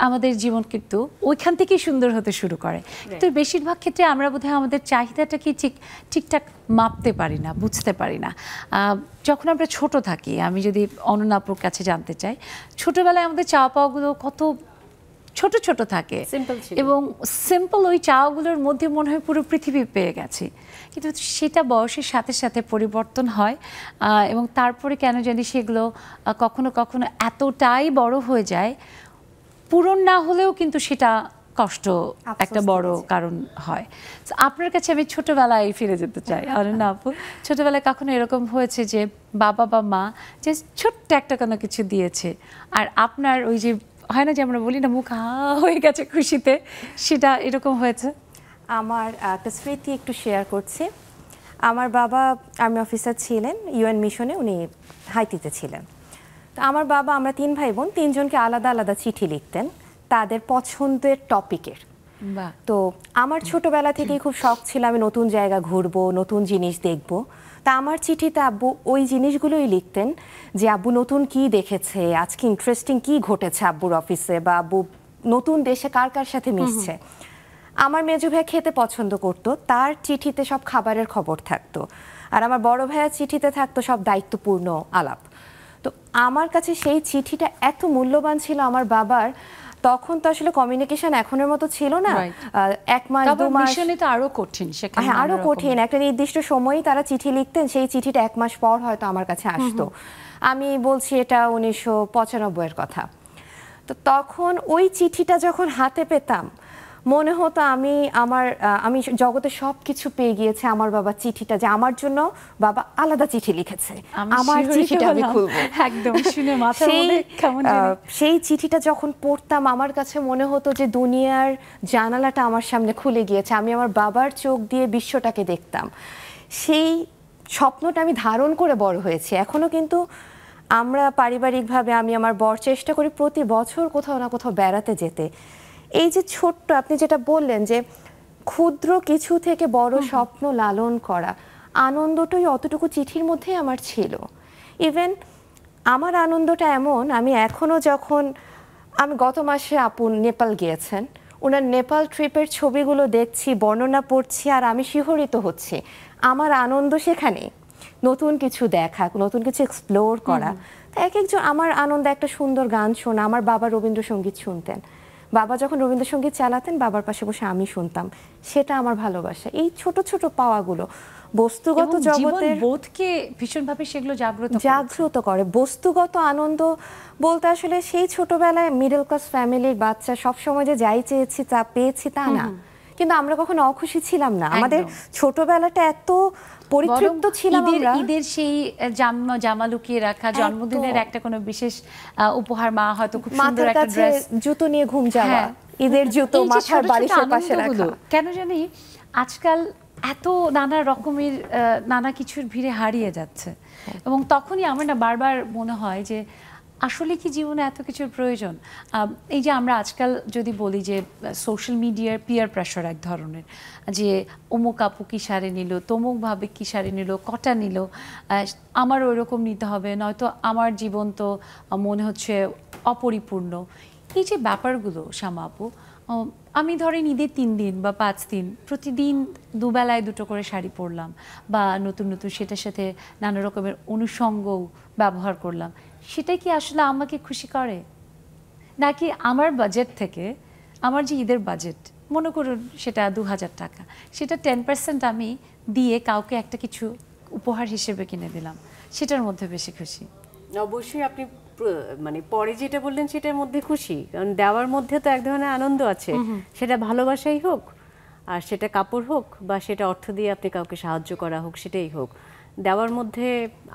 আমাদের জীবন কিন্তু ওইখান থেকেই সুন্দর হতে শুরু করে। কিন্তু বেশিরভাগ ক্ষেত্রে আমরা বোধহয় আমাদের চাহিদাটাকে ঠিকঠাক মাপতে পারি না, বুঝতে পারি না। যখন আমরা ছোট থাকি, আমি যদি অনন্যাপুর কাছে জানতে চাই, ছোটবেলায় আমাদের চাওয়া পাওয়াগুলো কত ছোট ছোট থাকে এবং সিম্পল, ওই চাওয়াগুলোর মধ্যে মনে হয় পুরো পৃথিবী পেয়ে গেছি। কিন্তু সেটা বয়সের সাথে সাথে পরিবর্তন হয়, এবং তারপরে কেন জানি সেগুলো কখনো কখনো এতটাই বড় হয়ে যায়, পূরণ না হলেও কিন্তু সেটা কষ্ট একটা বড় কারণ হয়। আপনার কাছে আমি ছোটবেলায় ফিরে যেতে চাই। অনন্যা আপু, ছোটবেলায় কখনো এরকম হয়েছে যে বাবা বা মা যে ছোট্ট একটা কোনো কিছু দিয়েছে, আর আপনার ওই যে হয় না যে আমরা বলি না মুখ হা হয়ে গেছে খুশিতে, সেটা এরকম হয়েছে? আমার একটা স্মৃতি একটু শেয়ার করছি। আমার বাবা আর্মি অফিসার ছিলেন, ইউএন মিশনে, উনি হাইতিতে ছিলেন। তো আমার বাবা, আমরা 3 ভাই বোন, 3 জনকে আলাদা আলাদা চিঠি লিখতেন তাদের পছন্দের টপিকের। তো আমার ছোটবেলা থেকেই খুব শখ ছিল আমি নতুন জায়গা ঘুরবো, নতুন জিনিস দেখবো। তা আমার চিঠিতে আব্বু ওই জিনিসগুলোই লিখতেন, যে আব্বু নতুন কি দেখেছে, আজকে ইন্টারেস্টিং কি ঘটেছে আব্বুর অফিসে, বা আব্বু নতুন দেশে কার কার সাথে মিশছে। আমার মেজো ভাই খেতে পছন্দ করতো, তার চিঠিতে সব খাবারের খবর থাকতো। আর আমার বড় ভাইয়ের চিঠিতে থাকতো সব দায়িত্বপূর্ণ আলাপ। তো আমার কাছে সেই চিঠিটা এত মূল্যবান ছিল আমার বাবার। তখন তো আসলে কমিউনিকেশন এখনের মতো ছিল না, 1 মাস 2 মাস তো আরো কঠিন, সেখানে আরো কঠিন। একটা নির্দিষ্ট সময়ই তারা চিঠি লিখতেন, সেই চিঠিটা 1 মাস পর হয়তো আমার কাছে আসতো। আমি বলছি এটা 1995 এর কথা। তো তখন ওই চিঠিটা যখন হাতে পেতাম, মনে হতো আমি জগতে সব কিছু পেয়ে গিয়েছি, আমার বাবা চিঠিটা যে আমার জন্য বাবা আলাদা চিঠি লিখেছে, আমার চিঠিটা আমি খুলবো একদম শুনে মাথার মধ্যে কেমন সেই চিঠিটা যখন পড়তাম আমার কাছে মনে হতো যে দুনিয়ার জানালাটা আমার সামনে খুলে গিয়েছে, আমি আমার বাবার চোখ দিয়ে বিশ্বটাকে দেখতাম। সেই স্বপ্নটা আমি ধারণ করে বড় হয়েছি। এখনো কিন্তু আমরা পারিবারিকভাবে আমি আমার বর চেষ্টা করি প্রতি বছর কোথাও না কোথাও বেড়াতে যেতে। এই যে ছোট্ট আপনি যেটা বললেন যে ক্ষুদ্র কিছু থেকে বড় স্বপ্ন লালন করা, আনন্দটাই অতটুকু চিঠির মধ্যেই আমার ছিল। ইভেন আমার আনন্দটা এমন, আমি এখনও আমি গত মাসে আপু নেপাল গিয়েছেন, ওনার নেপাল ট্রিপের ছবিগুলো দেখছি, বর্ণনা পড়ছি, আর আমি শিহরিত হচ্ছি। আমার আনন্দ সেখানে নতুন কিছু দেখা, নতুন কিছু এক্সপ্লোর করা। এক একজন আমার আনন্দ একটা সুন্দর গান শোনা। আমার বাবা রবীন্দ্রসঙ্গীত শুনতেন, বাবা যখন রবীন্দ্রসঙ্গীত চালাতেন বাবার পাশে বসে আমি শুনতাম, সেটা আমার ভালোবাসা। এই ছোট ছোট পাওয়াগুলো বস্তুগত জগতের বোধকে ভীষণভাবে সেগুলো জাগ্রত করে। বস্তুগত আনন্দ বলতে আসলে সেই ছোটবেলায় মিডল ক্লাস ফ্যামিলির বাচ্চা সবসময় যে যাই চেয়েছি তা পেয়েছি তা না, কিন্তু আমরা কখনো অখুশি ছিলাম না। আমাদের ছোটবেলাটা এত পরিতৃপ্ত ছিলাম আমরা। ঈদের সেই জামা লুকিয়ে রাখা, জন্মদিনের একটা কোনো বিশেষ উপহার, মা হয়তো খুব সুন্দর একটা ড্রেস, জুতো নিয়ে ঘুম যাওয়া, ঈদের জুতো মাথার বালিশের পাশে রাখা। কেন জানি আজকাল এত নানা রকমের নানা কিছুর ভিড়ে হারিয়ে যাচ্ছে, এবং তখনই আমার না বারবার মনে হয় যে আসলে কি জীবনে এত কিছুর প্রয়োজন? এই যে আমরা আজকাল যদি বলি যে সোশ্যাল মিডিয়ার পিয়ার প্রেশার এক ধরনের, যে অমুক আপু কি শাড়ি নিল, তমুক ভাবে কি শাড়ি নিল, কটা নিল, আমার ওই রকম নিতে হবে, নয়তো আমার জীবন তো মনে হচ্ছে অপরিপূর্ণ। এই যে ব্যাপারগুলো শামা আপু, আমি ধরেন ঈদের 3 দিন বা 5 দিন প্রতিদিন দুবেলায় দুটো করে শাড়ি পরলাম, বা নতুন নতুন সেটার সাথে নানা রকমের অনুষঙ্গও ব্যবহার করলাম, সেটাই কি আসলে আমাকে খুশি করে? নাকি আমার বাজেট থেকে, আমার যে ঈদের বাজেট মনে করুন সেটা 2000 টাকা, সেটা 10% আমি দিয়ে কাউকে একটা কিছু উপহার হিসেবে কিনে দিলাম, সেটার মধ্যে বেশি খুশি? অবশ্যই আপনি মানে পরে যেটা বললেন সেটার মধ্যে খুশি, কারণ দেওয়ার মধ্যে তো এক ধরনের আনন্দ আছে, সেটা ভালোবাসাই হোক, আর সেটা কাপড় হোক, বা সেটা অর্থ দিয়ে আপনি কাউকে সাহায্য করা হোক, সেটাই হোক। দেওয়ার মধ্যে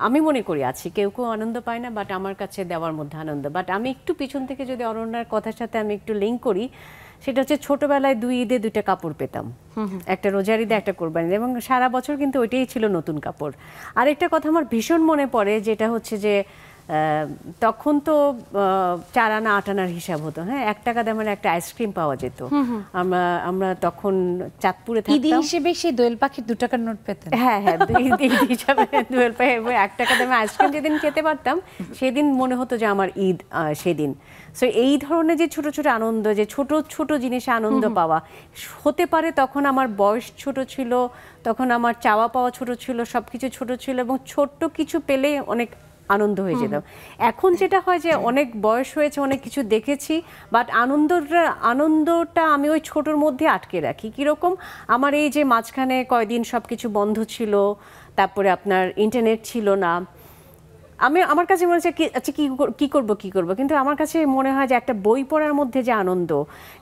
আমি মনে করি আছি, কেউ কেউ আনন্দ পায় না, বাট আমার কাছে দেওয়ার মধ্যে আনন্দ। বাট আমি একটু পিছন থেকে যদি অরণ্যার কথার সাথে আমি একটু লিঙ্ক করি, সেটা হচ্ছে ছোটবেলায় 2 ঈদে 2টা কাপড় পেতাম, একটা রোজার ঈদে একটা কোরবানিতে, এবং সারা বছর কিন্তু ওইটাই ছিল নতুন কাপড়। আরেকটা কথা আমার ভীষণ মনে পড়ে, যেটা হচ্ছে যে তখন তো 4 আনা 8 আনার হিসাব হতো, হ্যাঁ, 1 টাকা দামের একটা আইসক্রিম পাওয়া যেত। আমরা তখন চাঁদপুরে থাকতাম, ঈদ হিসেবে সেই দোয়েল পাখির 2 টাকার নোট পেতেন। হ্যাঁ হ্যাঁ, ঈদ হিসাবে দোয়েল পাখি 1 টাকা দামে আইসক্রিম যেদিন খেতে পারতাম সেদিন মনে হতো যে আমার ঈদ সেদিন। সো এই ধরনের যে ছোট ছোট আনন্দ, যে ছোট ছোট জিনিসে আনন্দ পাওয়া, হতে পারে তখন আমার বয়স ছোট ছিল, তখন আমার চাওয়া পাওয়া ছোট ছিল, সবকিছু ছোট ছিল, এবং ছোট্ট কিছু পেলেই অনেক আনন্দ হয়ে যেত। এখন যেটা হয় যে অনেক বয়স হয়েছে, অনেক কিছু দেখেছি, বাট আনন্দটা আমি ওই ছোটোর মধ্যে আটকে রাখি। কীরকম, আমার এই যে মাঝখানে কয়দিন সব কিছু বন্ধ ছিল, তারপরে আপনার ইন্টারনেট ছিল না, আমার কাছে মনে হচ্ছে আচ্ছা কী করবো, কিন্তু আমার কাছে মনে হয় যে একটা বই পড়ার মধ্যে যে আনন্দ,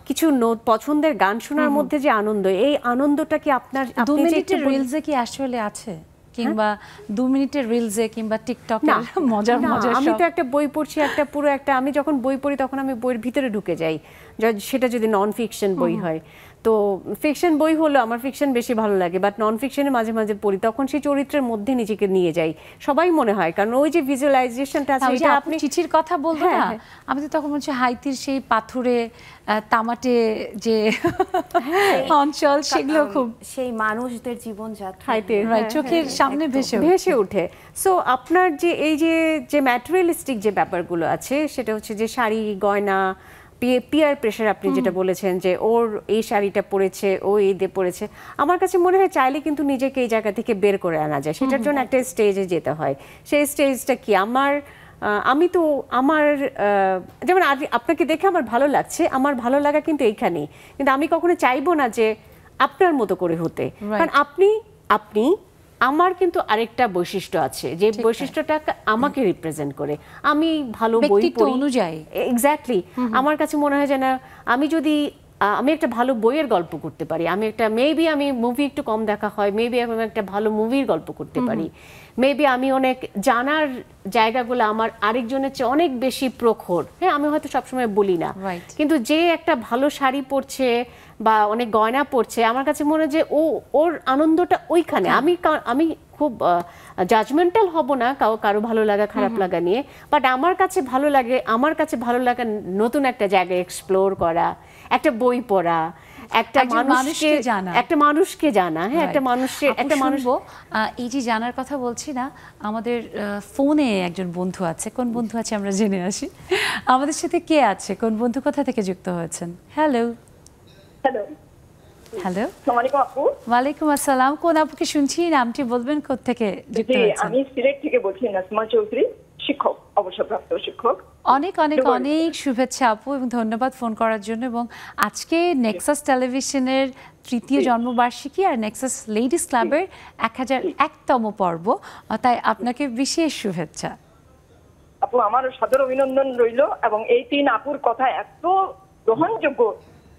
কিছু পছন্দের গান শোনার মধ্যে যে আনন্দ, এই আনন্দটা কি আপনার 2 মিনিটের রিলসে কি আসলে আছে, কিংবা 2 মিনিটের রিলসে কিংবা টিকটকে মজার মজার? আমি তো একটা বই পড়ছি, আমি যখন বই পড়ি তখন আমি বইয়ের ভিতরে ঢুকে যাই, সেটা যদি নন ফিকশন বই হয়। তো ফিকশন বই হলো আমার ফিকশন বেশি ভালো লাগে, বাট নন ফিকশনে মাঝে মাঝে পড়ি, তখন সেই চরিত্রের মধ্যে নিজেকে নিয়ে যাই, সবাই মনে হয়, কারণ ওই যে ভিজুয়ালাইজেশনটা আছে। এটা আপনি চিঠির কথা বলতো না, আমি তো তখন বলছি হাইতির সেই পাথুরে তামাটে যে অঞ্চল, সেগুলো খুব সেই মানুষদের জীবনযাত্রা চোখের সামনে ভেসে ওঠে। সো আপনার যে এই যে ম্যাটেরিয়ালিস্টিক যে ব্যাপারগুলো আছে, সেটা হচ্ছে যে শাড়ি, গয়না, পিয়ার প্রেশার, আপনি যেটা বলেছেন যে ওর এই শাড়িটা পরেছে, ও ঈদে পরেছে, আমার কাছে মনে হয় চাইলে কিন্তু নিজেকে এই জায়গা থেকে বের করে আনা যায়। সেটার জন্য একটা স্টেজে যেতে হয়। সেই স্টেজটা কি, আমি তো আমার যেমন আপনাকে দেখে আমার ভালো লাগছে, আমার ভালো লাগা কিন্তু এইখানেই, কিন্তু আমি কখনো চাইবো না যে আপনার মতো করে হতে, কারণ আপনি আমার কিন্তু আরেকটা বৈশিষ্ট্য আছে, যে বৈশিষ্ট্যটা আমাকে রিপ্রেজেন্ট করে। আমি ভালো বই পড়ি অনুযায়ী, এক্স্যাক্টলি। আমার কাছে মনে হয় যে না, আমি যদি আমি একটা ভালো বইয়ের গল্প করতে পারি, মেবি আমি মুভি একটু কম দেখা হয়, মেবি আমি একটা ভালো মুভির গল্প করতে পারি, মেবি আমি অনেক জানার জায়গাগুলো আমার আরেকজনের চেয়ে অনেক বেশি প্রখর। হ্যাঁ, আমি হয়তো সবসময় বলি না, কিন্তু যে একটা ভালো শাড়ি পরছে বা অনেক গয়না পরছে, আমার কাছে মনে হয় যে ওর আনন্দটা ওইখানে। আমি খুব জাজমেন্টাল হব না কারো ভালো লাগা খারাপ লাগা নিয়ে, বাট আমার কাছে ভালো লাগা নতুন একটা জায়গায় এক্সপ্লোর করা, একটা বই পড়া, একটা মানুষকে জানা। হ্যাঁ, একটা মানুষ এই যে জানার কথা বলছি না, আমাদের ফোনে একজন বন্ধু আছে। কোন বন্ধু আছে আমরা জেনে আসি। আমাদের সাথে কে আছে, কোন বন্ধু কোথা থেকে যুক্ত হয়েছেন? হ্যালো হ্যালো হ্যালো, আসসালামু আলাইকুম আপু। ওয়ালাইকুম আসসালাম। কোন আপুকে শুনছি? নামটি বলবেন, কোত্থেকে যুক্ত হয়েছেন? আমি সিলেট থেকে বলছি, নাজমা চৌধুরী, শিক্ষক, অবসরপ্রাপ্ত শিক্ষক। অনেক অনেক অনেক শুভেচ্ছা আপু, এবং ধন্যবাদ ফোন করার জন্য। এবং আজকে নেক্সাস টেলিভিশনের 3য় জন্মবার্ষিকী আর নেক্সাস লেডিস ক্লাবের 1001তম পর্ব, তাই আপনাকে বিশেষ শুভেচ্ছা আপু। আমার সাদর অভিনন্দন রইল, এবং এই 3 আপুর কথা এত গ্রহণযোগ্য,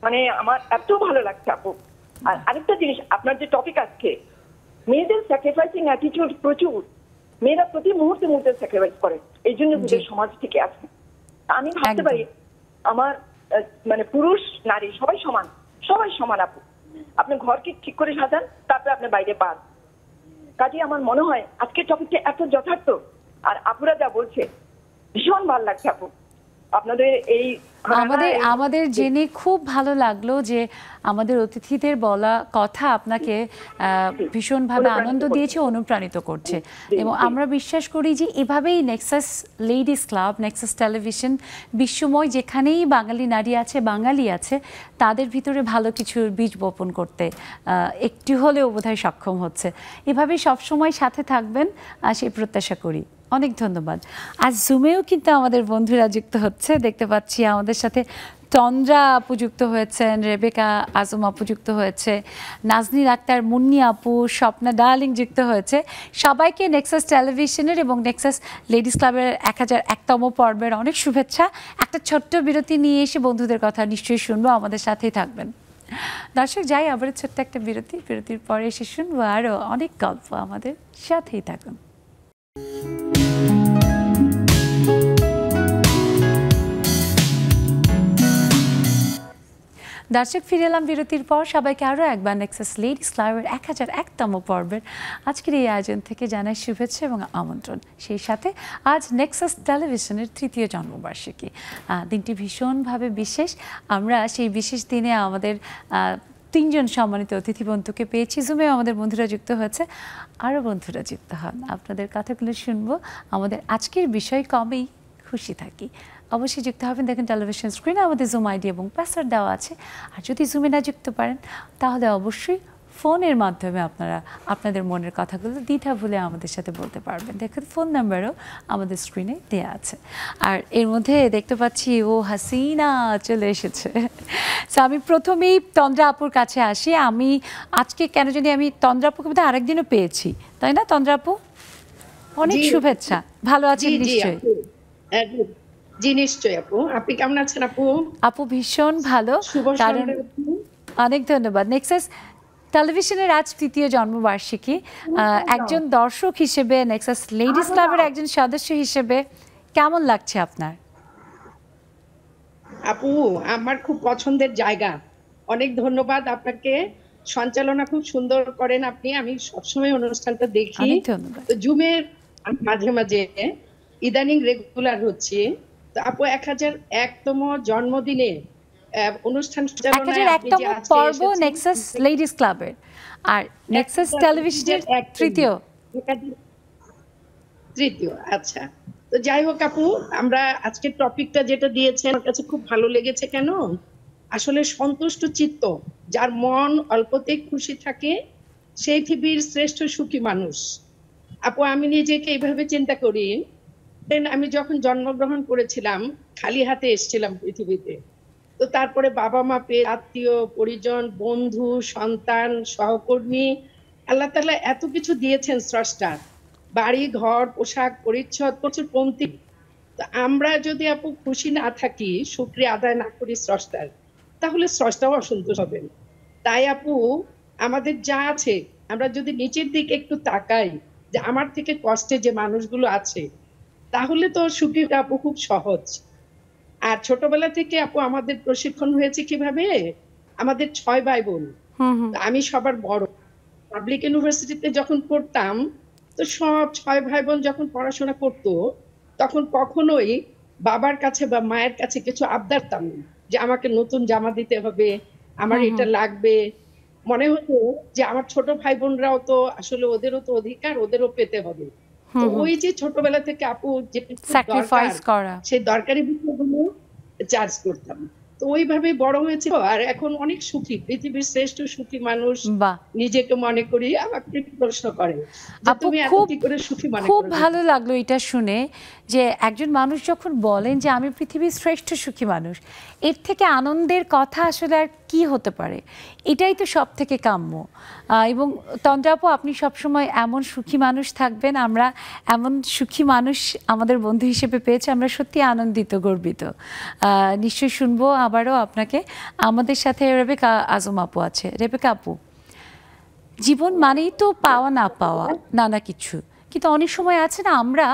মানে আমার এত ভালো লাগছে আপু। আর আরেকটা জিনিস, আপনার যে টপিক আজকে, মেয়েদের স্যাক্রিফাইসিং অ্যাটিটিউড প্রচুর, মেয়েরা প্রতি মুহূর্তে স্যাক্রিফাইস করে, এই জন্য আমাদের সমাজ থেকে আছে। আমি ভাবতে পারি আমার মানে পুরুষ নারী সবাই সমান আপু। আপনি ঘরকে ঠিক করে সাজান, তারপরে আপনি বাইরে পান। কাজে আমার মনে হয় আজকের টপিকটা এত যথার্থ, আর আপুরা যা বলছে ভীষণ ভালো লাগছে আপু। আপনাদের এই আমাদের জেনে খুব ভালো লাগলো যে আমাদের অতিথিদের বলা কথা আপনাকে ভীষণভাবে আনন্দ দিয়েছে, অনুপ্রাণিত করছে। এবং আমরা বিশ্বাস করি যে এভাবেই nexus ladies club, nexus television বিশ্বময় যেখানেই বাঙালি নারী আছে, বাঙালি আছে, তাদের ভিতরে ভালো কিছুর বীজ বপন করতে একটু হলেও বোধহয় সক্ষম হচ্ছে। এভাবেই সবসময় সাথে থাকবেন সেই প্রত্যাশা করি। অনেক ধন্যবাদ। আজ জুমেও কিন্তু আমাদের বন্ধুরা যুক্ত হচ্ছে, দেখতে পাচ্ছি আমাদের সাথে তন্দ্রা আপু যুক্ত হয়েছেন, রেবেকা আজম আপু যুক্ত হয়েছে, নাজনীন আক্তার, মুন্নি আপু, স্বপ্না ডার্লিং যুক্ত হয়েছে। সবাইকে নেক্সাস টেলিভিশনের এবং নেক্সাস লেডিস ক্লাবের 1001তম পর্বের অনেক শুভেচ্ছা। একটা ছোট্ট বিরতি নিয়ে এসে বন্ধুদের কথা নিশ্চয়ই শুনবো, আমাদের সাথেই থাকবেন। দর্শক, যাই আবার ছোট্ট একটা বিরতির পরে এসে শুনবো আরও অনেক গল্প, আমাদের সাথেই থাকুন। দর্শক, ফিরে এলাম বিরতির পর। সবাইকে আরও একবার নেক্সাস লেডিস ক্লাবের 1001তম পর্বের আজকের এই আয়োজন থেকে জানাই শুভেচ্ছা এবং আমন্ত্রণ। সেই সাথে আজ নেক্সাস টেলিভিশনের 3য় জন্মবার্ষিকী, দিনটি ভীষণভাবে বিশেষ। আমরা সেই বিশেষ দিনে আমাদের 3জন সম্মানিত অতিথি বন্ধুকে পেয়েছি। জুমেও আমাদের বন্ধুরা যুক্ত হয়েছে, আরও বন্ধুরা যুক্ত হন। আপনাদের কথাগুলো শুনবো। আমাদের আজকের বিষয় কমেই খুশি থাকি, অবশ্যই যুক্ত হবেন। দেখুন টেলিভিশন স্ক্রিনে আমাদের জুম আইডি এবং পাসওয়ার্ড দেওয়া আছে। আর যদি জুমে না যুক্ত পারেন, তাহলে অবশ্যই ফোনের মাধ্যমে আপনারা আপনাদের মনের কথাগুলো দ্বিধা ভুলে আমাদের সাথে বলতে পারবেন। দেখুন ফোন নাম্বারও আমাদের স্ক্রিনে দেওয়া আছে। আর এর মধ্যে দেখতে পাচ্ছি ও হাসিনা চলে এসেছে। সো আমি প্রথমেই তন্দ্রা আপুর কাছে আসি। আমি আজকে কেন জানি আমি তন্দ্রা আপুকে বোধহয় আরেকদিনও পেয়েছি, তাই না তন্দ্রা আপু? অনেক শুভেচ্ছা, ভালো আছেন নিশ্চয়ই? জি নিশ্চয়ই আপু। আপনি কেমন আছেন আপু? আপু ভীষণ ভালো, কারণ অনেক ধন্যবাদ। নেক্সাস টেলিভিশনের আজ 3য় জন্মবার্ষিকী। একজন দর্শক হিসেবে, নেক্সাস লেডিস ক্লাবের একজন সদস্য হিসেবে কেমন লাগছে আপনার? আপু, আমার খুব পছন্দের জায়গা। অনেক ধন্যবাদ আপনাকে। সঞ্চালনা খুব সুন্দর করেন আপনি। আমি সবসময় অনুষ্ঠানটা দেখি, তো জুমের মাঝে মাঝে ইদানিং রেগুলার হচ্ছে। তো আপু 1001তম জন্মদিনে অনুষ্ঠান সঞ্চালনায় আপনি যে আজকে পর্ব নেক্সাস লেডিস ক্লাবের আর নেক্সাস টেলিভিশনের 3য়। আচ্ছা, তো যাই হোক আপু, আমরা আজকের টপিকটা যেটা দিয়েছেন আমার কাছে খুব ভালো লেগেছে। কেন? আসলে সন্তুষ্ট চিত্ত, যার মন অল্পতেই খুশি থাকে, সেই পৃথিবীর শ্রেষ্ঠ সুখী মানুষ। আপু, আমি নিজেকে এইভাবে চিন্তা করি, আমি যখন জন্মগ্রহণ করেছিলাম খালি হাতে এসেছিলাম পৃথিবীতে। তো তারপরে বাবা মা পেয়ে, আত্মীয় পরিজন, বন্ধু, সন্তান, সহকর্মী, আল্লাহ তাআলা এত কিছু দিয়েছেন স্রষ্টা, বাড়ি ঘর, পোশাক পরিচ্ছদ, প্রচুর পন্থী। তো আমরা যদি আপু খুশি না থাকি, শুকরিয়া আদায় না করি স্রষ্টার, তাহলে স্রষ্টাও অসন্তুষ্ট হবেন। তাই আপু, আমাদের যা আছে আমরা যদি নিচের দিকে একটু তাকাই যে আমার থেকে কষ্টে যে মানুষগুলো আছে, তাহলে তো সুখী আপু খুব সহজ। আর ছোটবেলা থেকে আপু আমাদের প্রশিক্ষণ হয়েছে কিভাবে, আমাদের 6 ভাই বোন, আমি সবার বড়। পাবলিক ইউনিভার্সিটিতে যখন পড়তাম, তো সব 6 ভাই বোন যখন পড়াশোনা করতো, তখন কখনোই বাবার কাছে বা মায়ের কাছে কিছু আবদারতাম না যে আমাকে নতুন জামা দিতে হবে, আমার এটা লাগবে। মনে হতো যে আমার ছোট ভাই বোনরাও তো আসলে ওদেরও তো অধিকার, ওদেরও পেতে হবে। তো ওই যে ছোটবেলা থেকে আপু যে স্যাক্রিফাইস করা, সেই দরকারি বিষয়গুলো চার্জ করতাম। তো ওইভাবে বড় হয়েছে আর এখন অনেক সুখী, পৃথিবীর শ্রেষ্ঠ সুখী মানুষ নিজেকে মনে করি। আমাকে প্রশ্ন করে যে তুমি এত কি করে সুখী মনে করো? খুব ভালো লাগলো এটা শুনে যে একজন মানুষ যখন বলেন যে আমি পৃথিবীর শ্রেষ্ঠ সুখী মানুষ, এর থেকে আনন্দের কথা আসলে আর কি হতে পারে? এটাই তো সব থেকে কাম্য। এবং তন্দ্রা আপু, আপনি সবসময় এমন সুখী মানুষ থাকবেন। আমরা এমন সুখী মানুষ আমাদের বন্ধু হিসেবে পেয়েছি, আমরা সত্যি আনন্দিত, গর্বিত। নিশ্চয়ই শুনবো আবারও আপনাকে। আমাদের সাথে রেবেকা আজম আপু আছে। রেবেকা আপু, জীবন মানেই তো পাওয়া না পাওয়া নানা কিছু, কিন্তু অনেক সময় আছে না আমরা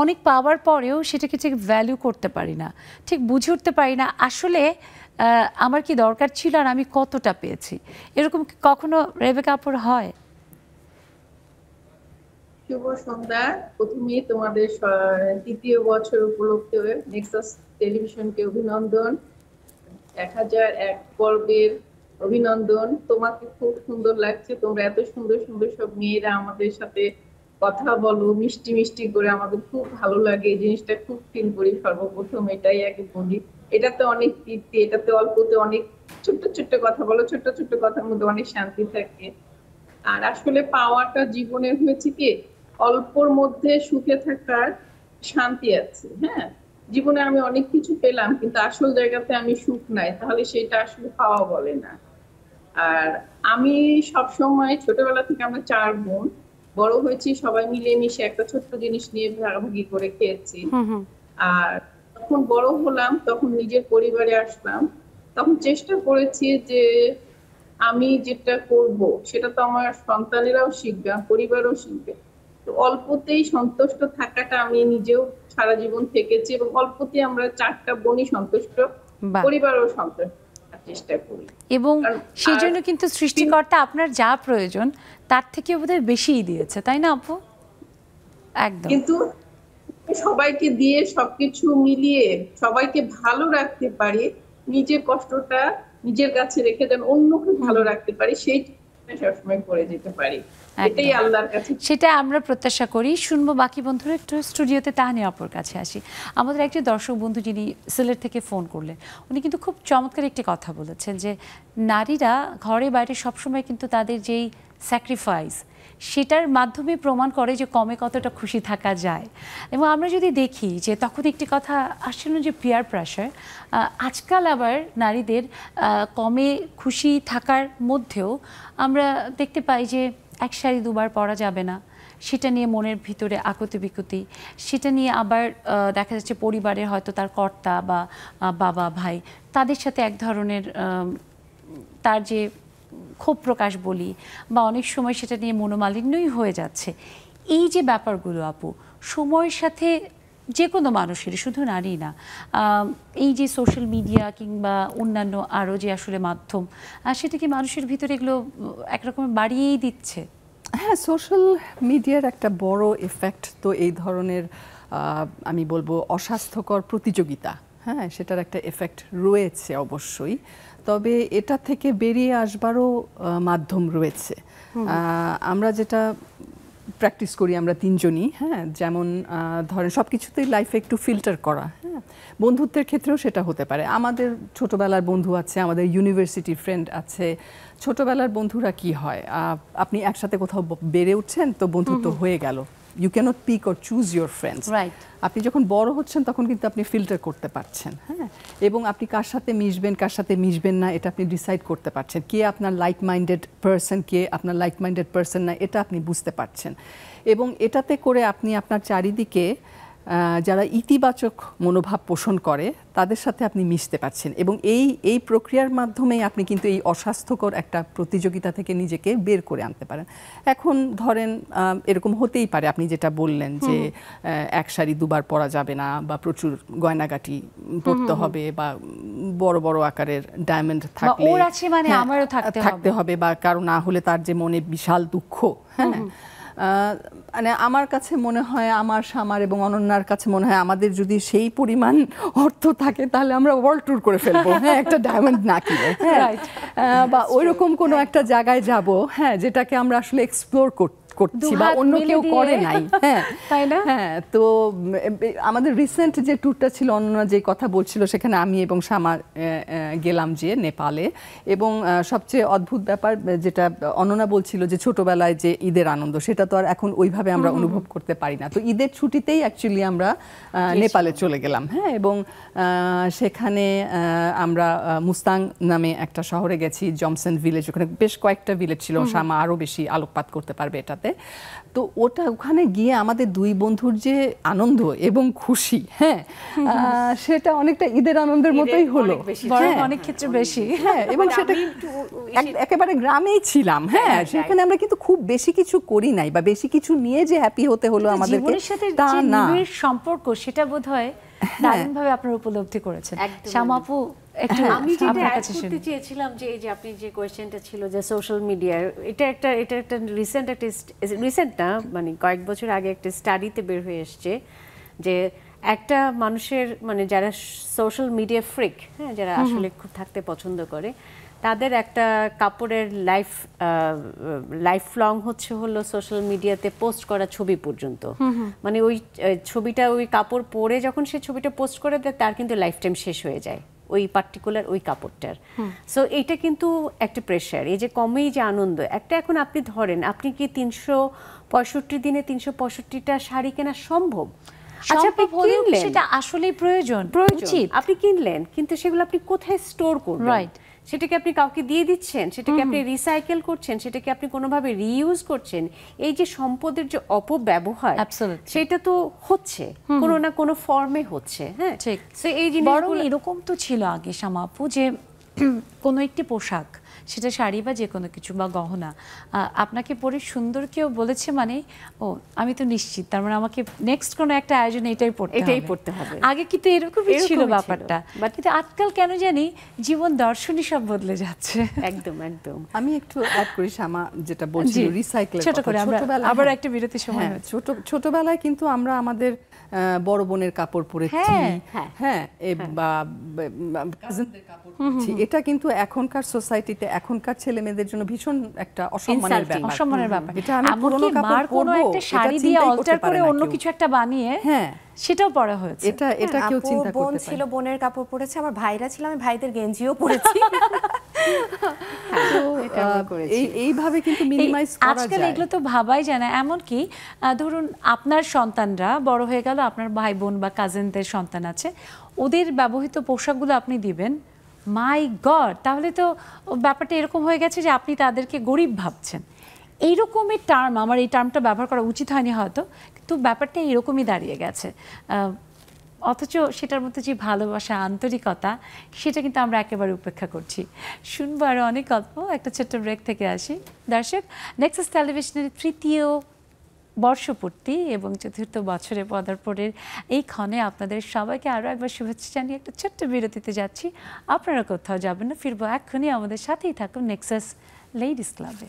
অনেক পাওয়ার পরেও সেটাকে ঠিক ভ্যালু করতে পারি না, ঠিক বুঝে উঠতে পারি না আসলে আমার কি দরকার ছিল আর আমি কতটা পেয়েছি। এরকম কখনো রেবেকা আপুর হয়? শুভ সন্ধ্যা। প্রথমেই তোমাদের ৩য় বছর উপলক্ষে নেক্সাস টেলিভিশনকে অভিনন্দন, 1001 পর্বের অভিনন্দন। তোমাকে খুব সুন্দর লাগছে, তোমরা এত সুন্দর সুন্দর সব মেয়েরা আমাদের সাথে কথা বলো মিষ্টি মিষ্টি করে, আমাদের খুব ভালো লাগে। এই জিনিসটা খুব ফিল করি। সর্বপ্রথম এটাই আগে বলি, এটাতে অনেক তৃপ্তি, এটাতে অল্পতে অনেক ছোট্ট ছোট্ট কথা বলো, ছোট্ট ছোট্ট কথার মধ্যে অনেক শান্তি থাকে। আর আসলে পাওয়াটা জীবনে হয়েছে কি, অল্পর মধ্যে সুখে থাকার শান্তি আছে। হ্যাঁ, জীবনে আমি অনেক কিছু পেলাম কিন্তু আসল জায়গাতে আমি সুখ নাই, তাহলে সেটা আসলে পাওয়া বলে না। আর আমি সবসময় ছোটবেলা থেকে, আমরা 4 বোন, বড় হয়েছি সবাই মিলেমিশে একটা ছোট্ট জিনিস নিয়ে ভাগাভাগি করে খেয়েছি। আর যখন বড় হলাম তখন নিজের পরিবারে আসলাম, তখন চেষ্টা করেছি যে আমি যেটা করব সেটা তো আমার সন্তানেরাও শিখবে, পরিবারও শিখবে। তো অল্পতেই সন্তুষ্ট থাকাটা আমি নিজেও সারা জীবন থেকেছি, এবং অল্পতে আমরা 4টা বোনই সন্তুষ্ট, পরিবারও সন্তুষ্ট চেষ্টা করি। এবং সেই জন্য কিন্তু সৃষ্টিকর্তা আপনার যা প্রয়োজন তার থেকে বোধহয় বেশিই দিয়েছে, তাই না আপু? একদম। কিন্তু সবাইকে দিয়ে সবকিছু মিলিয়ে সবাইকে ভালো রাখতে পারি, নিজের কষ্টটা নিজের কাছে রেখে দেন অন্যকে ভালো রাখতে পারি, সেই সবসময় করে যেতে পারি, এটাই আল্লাহর কাছে। সেটা আমরা প্রত্যাশা করি। শুনবো বাকি বন্ধুরা। একটু স্টুডিওতে তাহনিয়া আপুর কাছে আসি। আমাদের একটি দর্শক বন্ধু যিনি সিলেট থেকে ফোন করলেন, উনি কিন্তু খুব চমৎকার একটি কথা বলেছেন যে নারীরা ঘরে বাইরে সবসময় কিন্তু তাদের যেই স্যাক্রিফাইস সেটার মাধ্যমে প্রমাণ করে যে কমে কতটা খুশি থাকা যায়। এবং আমরা যদি দেখি যে তখন একটি কথা আসছিল যে পিয়ার প্রেশার, আজকাল আবার নারীদের কমে খুশি থাকার মধ্যেও আমরা দেখতে পাই যে এক শাড়ি দুবার পরা যাবে না, সেটা নিয়ে মনের ভিতরে আকুতি বিকুতি, সেটা নিয়ে আবার দেখা যাচ্ছে পরিবারের হয়তো তার কর্তা বা বাবা ভাই তাদের সাথে এক ধরনের তার যে ক্ষোভ প্রকাশ বলি বা অনেক সময় সেটা নিয়ে মনোমালিন্যই হয়ে যাচ্ছে। এই যে ব্যাপারগুলো আপু, সময়ের সাথে যে কোনো মানুষের, শুধু নারী না, এই যে সোশ্যাল মিডিয়া কিংবা অন্যান্য আরও যে আসলে মাধ্যম, সেটা কি মানুষের ভিতরে এগুলো একরকম বাড়িয়েই দিচ্ছে? হ্যাঁ, সোশ্যাল মিডিয়ার একটা বড় এফেক্ট তো এই ধরনের আমি বলবো অস্বাস্থ্যকর প্রতিযোগিতা, হ্যাঁ সেটার একটা এফেক্ট রয়েছে অবশ্যই। তবে এটা থেকে বেরিয়ে আসবারও মাধ্যম রয়েছে। আমরা যেটা প্র্যাকটিস করি আমরা 3 জনই, হ্যাঁ, যেমন ধরেন সব কিছুতেই লাইফে একটু ফিল্টার করা। হ্যাঁ, বন্ধুত্বের ক্ষেত্রেও সেটা হতে পারে। আমাদের ছোটবেলার বন্ধু আছে, আমাদের ইউনিভার্সিটি ফ্রেন্ড আছে। ছোটবেলার বন্ধুরা কি হয়, আপনি একসাথে কোথাও বেড়ে উঠছেন তো বন্ধুত্ব হয়ে গেল, you can't pick or choose your friends. আপনি যখন বড় হচ্ছেন তখন কিন্তু আপনি ফিল্টার করতে পারছেন, হ্যাঁ, এবং আপনি কার সাথে মিশবেন কার সাথে মিশবেন না এটা আপনি ডিসাইড করতে পারছেন। কে আপনার লাইক মাইন্ডেড পারসন, কে আপনার লাইক মাইন্ডেড পারসন না, এটা আপনি বুঝতে পারছেন। এবং এটাতে করে আপনি আপনার চারিদিকে যারা ইতিবাচক মনোভাব পোষণ করে তাদের সাথে আপনি মিশতে পারছেন, এবং এই প্রক্রিয়ার মাধ্যমেই আপনি কিন্তু এই অস্বাস্থ্যকর একটা প্রতিযোগিতা থেকে নিজেকে বের করে আনতে পারেন। এখন ধরেন এরকম হতেই পারে আপনি যেটা বললেন যে এক শাড়ি দুবার পরা যাবে না, বা প্রচুর গয়নাগাটি পরতে হবে, বা বড় বড় আকারের ডায়মন্ড থাকলে আমারও থাকতে হবে, বা কারো না হলে তার যে মনে বিশাল দুঃখ। হ্যাঁ, মানে আমার কাছে মনে হয়, আমার শামার এবং অনন্যার কাছে মনে হয়, আমাদের যদি সেই পরিমাণ অর্থ থাকে তাহলে আমরা ওয়ার্ল্ড ট্যুর করে ফেলবো, হ্যাঁ, একটা ডায়মন্ড না কিনে, বা ওইরকম কোনো একটা জায়গায় যাব, হ্যাঁ, যেটাকে আমরা আসলে এক্সপ্লোর করছি বা অন্য কেউ করে নাই। হ্যাঁ, তাই না? হ্যাঁ, তো আমাদের রিসেন্ট যে ট্যুরটা ছিল, অনন্যা যে কথা বলছিল, সেখানে আমি এবং শামা গেলাম যে নেপালে, এবং সবচেয়ে অদ্ভুত ব্যাপার যেটা অনন্যা বলছিল যে ছোটবেলায় যে ঈদের আনন্দ, সেটা তো আর এখন ওইভাবে আমরা অনুভব করতে পারি না। তো ঈদের ছুটিতেই অ্যাকচুয়ালি আমরা নেপালে চলে গেলাম। হ্যাঁ, এবং সেখানে আমরা মুস্তাং নামে একটা শহরে গেছি, জমসন ভিলেজ, ওখানে বেশ কয়েকটা ভিলেজ ছিল, শামা আরও বেশি আলোকপাত করতে পারবে এটাতে। তো ওখানে গিয়ে আমাদের দুই বন্ধুর যে আনন্দ এবং খুশি, হ্যাঁ, সেটা অনেকটা ঈদের আনন্দের মতোই হলো, অনেক ক্ষেত্রে বেশি। হ্যাঁ, এবং সেটা একেবারে গ্রামেই ছিলাম। হ্যাঁ, সেখানে আমরা কিন্তু খুব বেশি কিছু করি নাই, বা বেশি কিছু নিয়ে যে হ্যাপি হতে হলো আমাদেরকে, তা না। সম্পর্ক সেটা বোধহয় দারুণভাবে আপনারা উপলব্ধি করেছেন। শামা আপু, আমি যেটা অ্যাড করতে চেয়েছিলাম যে এই যে আপনি যে কোয়েশ্চেনটা ছিল যে সোশ্যাল মিডিয়া, এটা একটা রিসেন্ট না, মানে কয়েক বছর আগে একটা স্টাডিতে বের হয়ে এসছে যে একটা মানুষের, মানে যারা সোশ্যাল মিডিয়া ফ্রিক, হ্যাঁ, যারা আসলে খুব থাকতে পছন্দ করে, তাদের একটা কাপড়ের লাইফ লং হলো সোশ্যাল মিডিয়াতে পোস্ট করা ছবি পর্যন্ত। মানে ওই ছবিটা, ওই কাপড় পরে যখন সে ছবিটা পোস্ট করে দেয়, তার কিন্তু লাইফ টাইম শেষ হয়ে যায় ওই পার্টিকুলার ওই কাপড়টার। সো এইটা কিন্তু একটা প্রেশার, এই যে কমেই যে আনন্দ একটা। এখন আপনি ধরেন, আপনি কি 365 দিনে 365টা শাড়ি কেনা সম্ভব? আচ্ছা, আপনি কিনলেন, সেটা আসলেই প্রয়োজন, আপনি কিনলেন, কিন্তু সেগুলো আপনি কোথায় স্টোর করবেন? রাইট, সেটাকে আপনি কাউকে দিয়ে দিচ্ছেন, সেটাকে আপনি রিসাইকেল করছেন, সেটাকে আপনি কোনোভাবে রিইউজ করছেন। এই যে সম্পদের যে অপব্যবহার, সেটা তো হচ্ছে কোনো না কোনো ফর্মে হচ্ছে। হ্যাঁ, ঠিক। সো এই জিনিসগুলো এরকম তো ছিল আগে শামা আপু, যে কোনো একটি পোশাক, সেটা শাড়ি বা যে কোনো কিছু বা গহনা, আপনাকে পরে সুন্দর কেউ বলেছে মানে, ও আমি তো নিশ্চিত, তার মানে আমাকে নেক্সট কোনো একটা আয়োজনে এটাই পড়তে হবে। আগে কিন্তু এরকমই ছিল ব্যাপারটা, কিন্তু আজকাল কেন জানি জীবন দর্শনই সব বদলে যাচ্ছে। একদম একদম। আমি একটু অ্যাড করি শামা যেটা বলছি, রিসাইকেল ছোট করে আবার একটা বিরতি সময়। ছোটবেলায় কিন্তু আমরা আমাদের বড় বোনের কাপড় পরেছি, হ্যাঁ, বা কাজিনদের কাপড় পরেছি, এটা কিন্তু এখনকার সোসাইটিতে, এখনকার ছেলে মেয়েদের জন্য ভীষণ একটা অসম্মানের ব্যাপার। এটা আমি পুরনো কাপড় পরবো, একটা শাড়ি দিয়ে অল্টার করে অন্য কিছু একটা বানিয়ে, হ্যাঁ, সেটাও পড়া হয়েছে। এটা কেউ চিন্তা করতে পারে। বোন ছিল, বোনের কাপড় পরেছে, আমার ভাইরা ছিল, আমি ভাইদের গেঞ্জিও পরেছি। এইভাবে কিন্তু মিনিমাইজ করা যায়। আজকাল এগুলো তো ভাবাই যায় না। এমনকি ধরুন আপনার সন্তানরা বড় হয়ে গেল, আপনার ভাই বোন বা কাজিনদের সন্তান আছে, ওদের ব্যবহৃত পোশাকগুলো আপনি দিবেন, মাই গড, তাহলে তো ব্যাপারটা এরকম হয়ে গেছে যে আপনি তাদেরকে গরিব ভাবছেন। এইরকমের টার্ম, আমার এই টার্মটা ব্যবহার করা উচিত হয়নি হয়তো, কিন্তু ব্যাপারটা এরকমই দাঁড়িয়ে গেছে। অথচ সেটার মধ্যে যে ভালোবাসা, আন্তরিকতা, সেটা কিন্তু আমরা একেবারে উপেক্ষা করছি। শুনবো আরও অনেক গল্প, একটা ছোট্ট ব্রেক থেকে আসি। দর্শক, নেক্সাস টেলিভিশনের তৃতীয় বর্ষপূর্তি এবং ৪র্থ বছরে পদার্পণের এই ক্ষণে আপনাদের সবাইকে আরও একবার শুভেচ্ছা জানিয়ে একটা ছোট্ট বিরতিতে যাচ্ছি। আপনারা কোথাও যাবেন না, ফিরবো এক্ষুনি। আমাদের সাথেই থাকুন নেক্সাস লেডিস ক্লাবে।